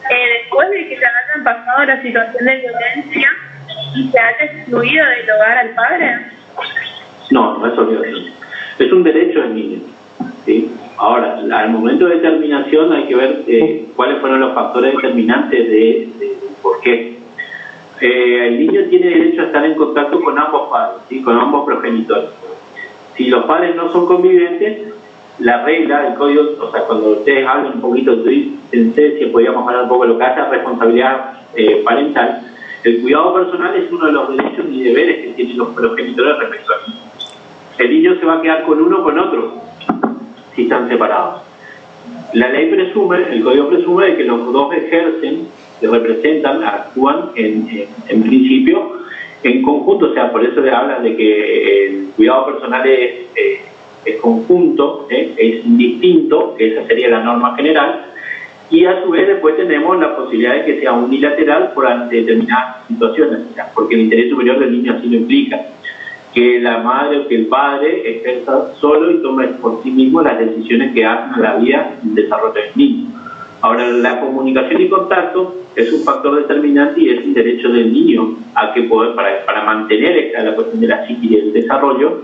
después de que se hayan pasado la situación de violencia y se haya excluido del hogar al padre? No, no es obligación. Es un derecho del niño, ¿sí? Ahora, al momento de determinación hay que ver cuáles fueron los factores determinantes de por qué. El niño tiene derecho a estar en contacto con ambos padres, ¿sí? Con ambos progenitores. Si los padres no son convivientes, la regla, el código, o sea, cuando ustedes hablan un poquito, pensé si podíamos hablar un poco de lo que hace responsabilidad parental, el cuidado personal es uno de los derechos y deberes que tienen los progenitores respecto al niño. El niño se va a quedar con uno o con otro, si están separados. La ley presume, el código presume de que los dos ejercen, que representan, actúan en principio en conjunto, o sea, por eso le hablan de que el cuidado personal es conjunto, es indistinto, que esa sería la norma general, y a su vez después tenemos la posibilidad de que sea unilateral por determinadas situaciones, porque el interés superior del niño así lo implica, que la madre o que el padre ejerza solo y tome por sí mismo las decisiones que hacen a la vida y el desarrollo del niño. Ahora, la comunicación y contacto es un factor determinante y es un derecho del niño a que poder, para mantener la cuestión de la psique y del desarrollo,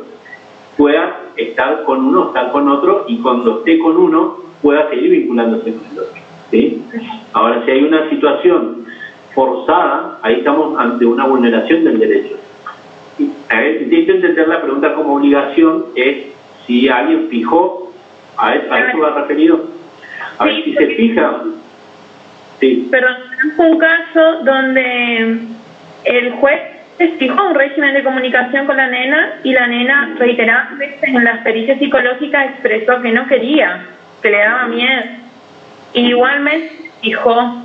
pueda estar con uno, estar con otro, y cuando esté con uno pueda seguir vinculándose con el otro, ¿sí? Ahora, si hay una situación forzada, ahí estamos ante una vulneración del derecho. Intento entender la pregunta como obligación, es si alguien fijó, a eso va referido. A ver, si se fija... Sí. Pero fue un caso donde el juez fijó un régimen de comunicación con la nena y la nena reiteradas veces en las pericias psicológicas expresó que no quería, que le daba miedo. Y igualmente fijó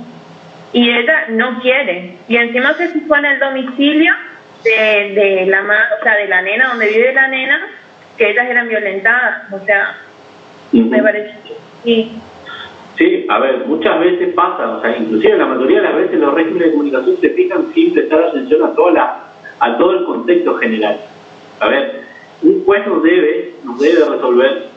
y ella no quiere. Y encima se fijó en el domicilio de la de la nena, donde vive la nena, que ellas eran violentadas. O sea, me parece que sí, a ver, muchas veces pasa, o sea, inclusive la mayoría de las veces los regímenes de comunicación se fijan sin prestar atención a todo el contexto general. A ver, un juez no debe resolver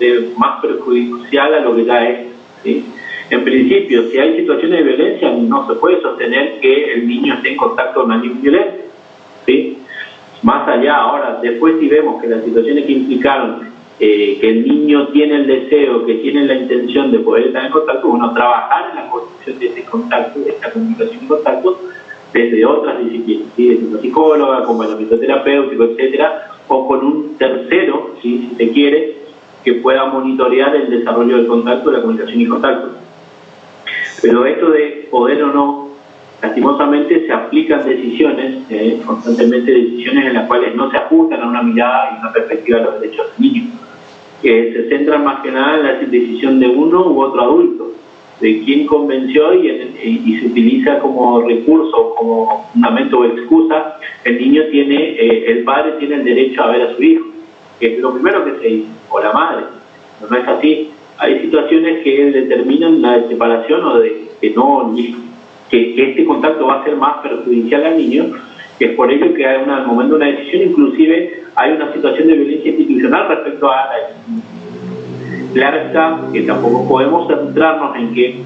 de más perjudicial a lo que ya es, ¿sí? En principio, si hay situaciones de violencia, no se puede sostener que el niño esté en contacto con alguien violento, ¿sí? Más allá, ahora, después si vemos que las situaciones que implicaron que el niño tiene el deseo, que tiene la intención de poder estar en contacto, bueno, trabajar en la construcción de ese contacto, de esta comunicación y contacto, desde otras disciplinas, ¿sí? Desde una psicóloga, acompañamiento terapéutico, etcétera, o con un tercero, ¿sí? Si se quiere, que pueda monitorear el desarrollo del contacto, de la comunicación y contacto. Pero esto de poder o no, lastimosamente se aplican decisiones, constantemente decisiones en las cuales no se ajustan a una mirada y una perspectiva de los derechos del niño, que se centran más que nada en la decisión de uno u otro adulto, de quién convenció y se utiliza como recurso, como fundamento o excusa, el padre tiene el derecho a ver a su hijo, que es lo primero que se dice, o la madre. No es así. Hay situaciones que determinan la separación o de que este contacto va a ser más perjudicial al niño, que es por ello que hay al momento de una decisión, inclusive hay una situación de violencia institucional respecto a la. Claro está que tampoco podemos centrarnos en que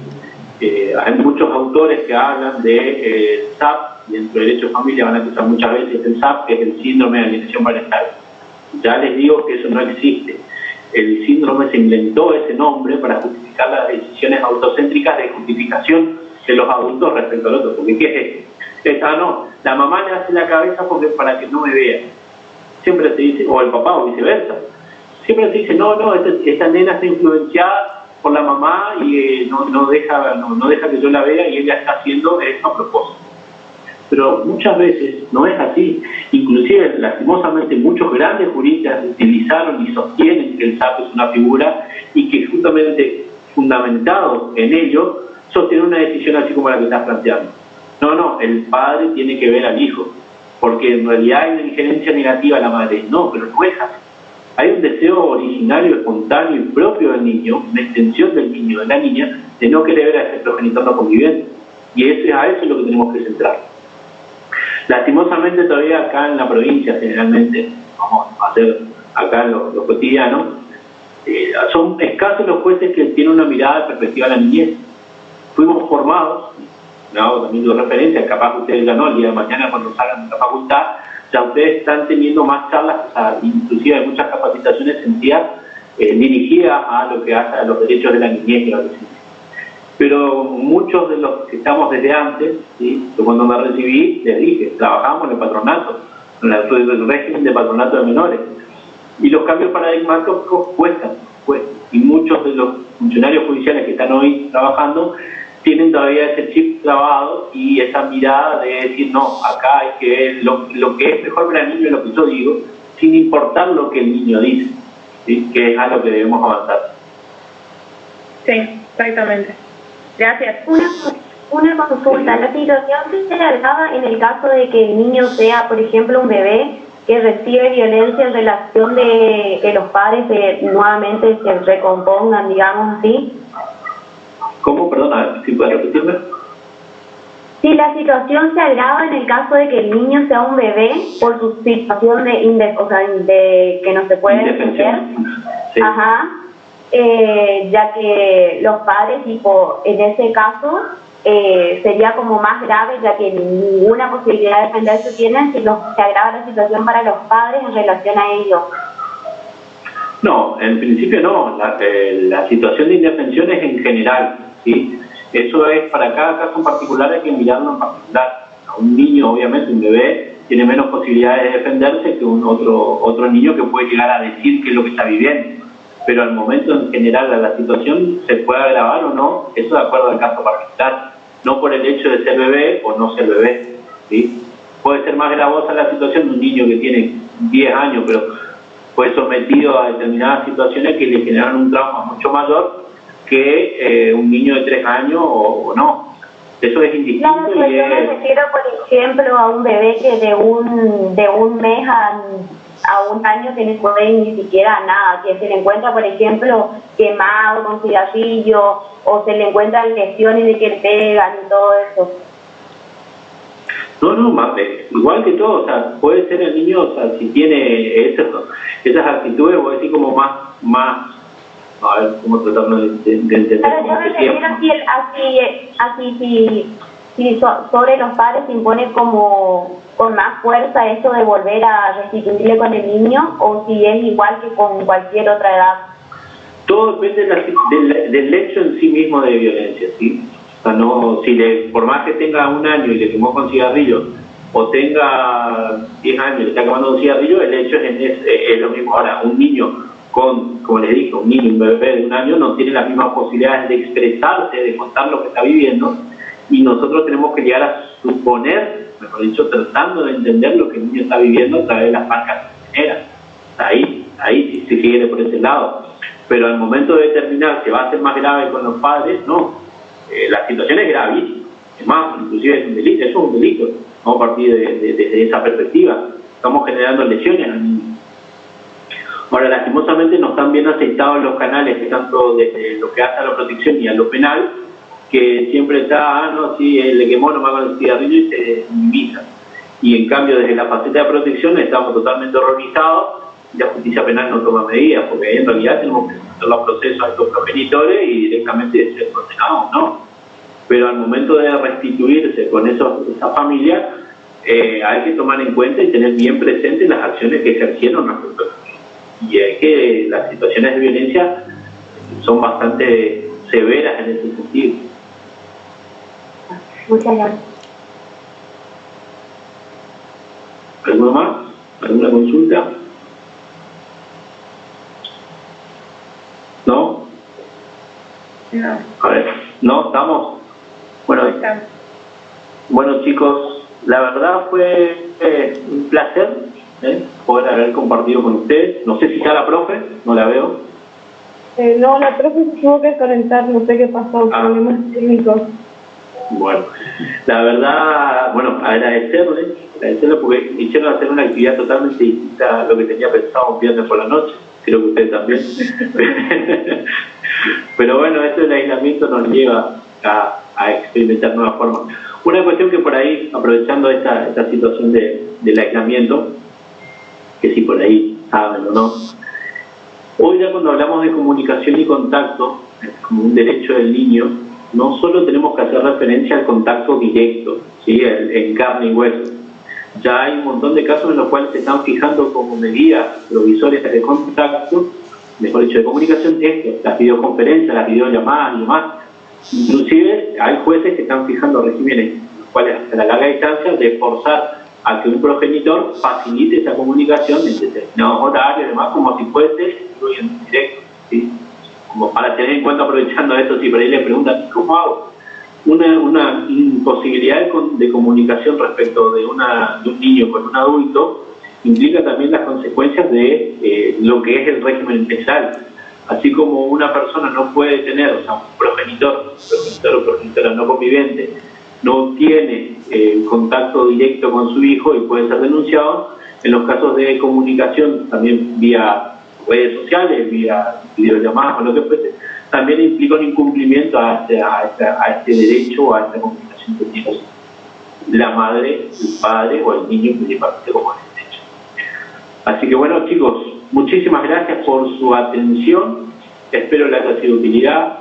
hay muchos autores que hablan de SAP, y dentro de Derecho de Familia van a usar muchas veces el SAP, que es el síndrome de alienación parental. Ya les digo que eso no existe. El síndrome se inventó ese nombre para justificar las decisiones autocéntricas de justificación de los adultos respecto al otro. Porque ¿qué es esto? No, la mamá le hace la cabeza para que no me vea. Siempre se dice, o el papá, o viceversa. Siempre se dice, esta nena está influenciada por la mamá y no deja que yo la vea y ella está haciendo esto a propósito. Pero muchas veces no es así. Inclusive, lastimosamente, muchos grandes juristas utilizaron y sostienen que el SAP es una figura y que justamente fundamentado en ello, sostienen una decisión así como la que estás planteando. No, el padre tiene que ver al hijo, porque en realidad hay una injerencia negativa a la madre. No, pero no es así. Hay un deseo originario, espontáneo y propio del niño, una extensión del niño, de la niña, de no querer ver a ese progenitor no conviviente. Y a eso es lo que tenemos que centrar. Lastimosamente todavía acá en la provincia, generalmente, vamos a hacer acá lo cotidiano, son escasos los jueces que tienen una mirada de perspectiva a la niñez. Fuimos formados, hago también de referencia, capaz que ustedes ya no, el día de mañana cuando salgan de la facultad, ya ustedes están teniendo más charlas, inclusive hay muchas capacitaciones sentidas dirigidas a lo que hace a los derechos de la niñez y la adolescencia. Pero muchos de los que estamos desde antes, ¿sí? Yo cuando me recibí, les dije, trabajamos en el patronato, en el régimen de patronato de menores. Y los cambios paradigmáticos cuestan. Y muchos de los funcionarios judiciales que están hoy trabajando tienen todavía ese chip trabado y esa mirada de decir, no, acá hay que ver lo que es mejor para el niño, lo que yo digo, sin importar lo que el niño dice, ¿sí? Que es a lo que debemos avanzar. Sí, exactamente. Gracias. Una consulta. La situación se agravaba en el caso de que el niño sea, por ejemplo, un bebé que recibe violencia en relación de que los padres nuevamente se recompongan, digamos así. ¿Cómo? Perdona, ¿si puedes repetirme? Si la situación se agrava en el caso de que el niño sea un bebé por su situación de que no se puede defender. Sí. Ajá. Ya que los padres, en ese caso, sería como más grave, ya que ninguna posibilidad de defenderse tienen si se agrava la situación para los padres en relación a ellos. No, en principio no. La situación de indefensión es en general, ¿sí? Eso es para cada caso en particular, hay que mirarlo en particular. Un niño, obviamente, un bebé, tiene menos posibilidades de defenderse que otro niño que puede llegar a decir qué es lo que está viviendo. Pero al momento en general la situación se puede agravar o no, eso de acuerdo al caso particular, no por el hecho de ser bebé o no ser bebé, ¿sí? puede ser más gravosa la situación de un niño que tiene 10 años, pero fue sometido a determinadas situaciones que le generan un trauma mucho mayor que un niño de 3 años o no. Eso es indistinto. Claro, pues yo me refiero, por ejemplo, a un bebé que de un mes a un año que no puede ni siquiera nada, que se le encuentra, por ejemplo, quemado con cigarrillo, o se le encuentran lesiones de que le pegan y todo eso. No, igual que todo, o sea, puede ser el niño, o sea, si tiene esas actitudes, voy a decir como más, a ver, cómo tratarlo de entender. Pero yo me refiero si sobre los padres se impone como con más fuerza esto de volver a restituirle con el niño, o si es igual que con cualquier otra edad. Todo depende del hecho en sí mismo de violencia, ¿sí? O sea, no, por más que tenga 1 año y le quemó con cigarrillo, o tenga 10 años y le está quemando un cigarrillo, el hecho es lo mismo. Ahora, un niño como les dije, un bebé de 1 año no tiene las mismas posibilidades de expresarse, de contar lo que está viviendo, y nosotros tenemos que llegar a suponer, mejor dicho, tratando de entender lo que el niño está viviendo a través de las marcas que genera. Ahí se sigue por ese lado. Pero al momento de determinar que va a ser más grave con los padres, no. La situación es gravísima. Es más, inclusive es un delito. Eso es un delito. Vamos a partir desde esa perspectiva. Estamos generando lesiones al niño. Ahora, lastimosamente no están bien aceitados los canales, que tanto desde lo que hace a la protección y a lo penal, que siempre está, no, sí, le quemó nomás con el cigarrillo y se minimiza. Y en cambio, desde la faceta de protección estamos totalmente horrorizados y la justicia penal no toma medidas, porque en realidad tenemos que hacer los procesos a estos progenitores y directamente ser condenados, ¿no? Pero al momento de restituirse con esa familia, hay que tomar en cuenta y tener bien presentes las acciones que ejercieron respecto a eso. Y es que las situaciones de violencia son bastante severas en ese sentido. Muchas gracias. ¿Alguno más? ¿Alguna consulta? ¿No? No. A ver, ¿no? ¿Estamos? Bueno, bueno chicos, la verdad fue un placer poder haber compartido con ustedes. No sé si está la profe, no la veo. No, la profe se tuvo que conectar, no sé qué pasó, problemas técnicos. Bueno, la verdad, agradecerle porque hicieron hacer una actividad totalmente distinta a lo que tenía pensado un viernes por la noche, creo que ustedes también. Pero bueno, esto del aislamiento nos lleva a experimentar nuevas formas. Una cuestión que por ahí, aprovechando esta situación del aislamiento, que si por ahí saben o no, hoy ya cuando hablamos de comunicación y contacto, como un derecho del niño, no solo tenemos que hacer referencia al contacto directo, ¿sí? En carne y hueso. Ya hay un montón de casos en los cuales se están fijando como medidas provisorias de contacto, mejor dicho, de comunicación, las videoconferencias, las videollamadas y demás. Inclusive hay jueces que están fijando regímenes, los cuales a la larga distancia de forzar a que un progenitor facilite esa comunicación en determinados horarios y demás, como si fuese en directo, ¿sí? Como para tener en cuenta, aprovechando esto, si por ahí le preguntan, ¿cómo hago? Una imposibilidad de comunicación respecto de un niño con un adulto implica también las consecuencias de lo que es el régimen integral. Así como una persona no puede tener, o sea, un progenitor o progenitora no convivente, no tiene contacto directo con su hijo y puede ser denunciado, en los casos de comunicación, también vía redes sociales, vía videollamadas o lo que fuese, también implica un incumplimiento a este derecho, a esta comunicación que tiene la madre, el padre o el niño principalmente como derecho. Así que bueno, chicos, muchísimas gracias por su atención, espero les haya sido de utilidad.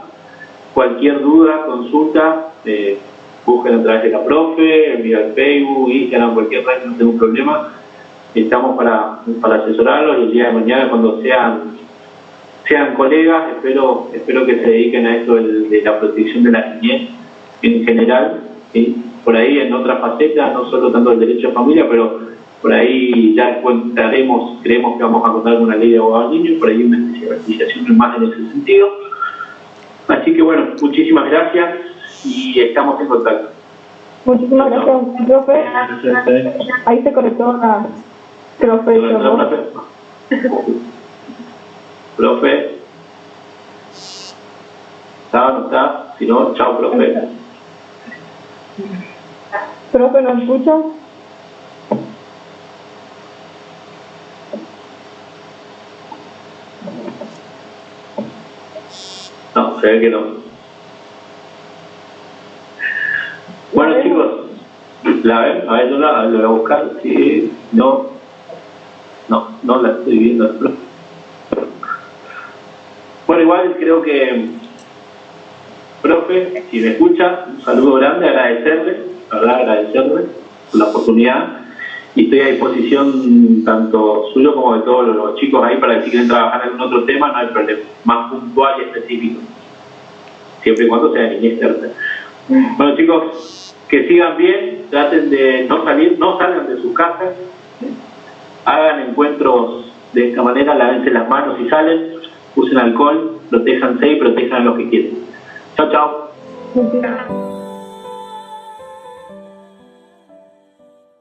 Cualquier duda, consulta, busquen a través de la profe, vía Facebook, Instagram, cualquier red, no tengo problema. Estamos para asesorarlos y el día de mañana, cuando sean colegas, espero que se dediquen a esto de la protección de la niñez en general, ¿sí? Por ahí en otras facetas, no solo tanto el derecho a familia, pero por ahí ya creemos que vamos a contar con una ley de abogados niños, por ahí una especialización más en ese sentido. Así que bueno, muchísimas gracias y estamos en contacto. Muchísimas gracias, profe. Ahí se conectó la profe. Profe. ¿Está o no está? Si no, chao, profe. Profe, ¿nos escucha? No, se ve que no. Bueno, chicos, ¿la ven? A ver, yo la voy a buscar. Sí, no la estoy viendo. Bueno, igual creo que, profe, si me escucha, un saludo grande, agradecerle por la oportunidad, y estoy a disposición tanto suyo como de todos los chicos ahí para que si quieren trabajar en otro tema, no hay problema, más puntual y específico, siempre y cuando sea niñez cerca. Bueno, chicos, que sigan bien, traten de no salgan de sus casas, hagan encuentros de esta manera, lávense las manos si salen, usen alcohol, protéjanse y protejan a los que quieren. Chao, chao.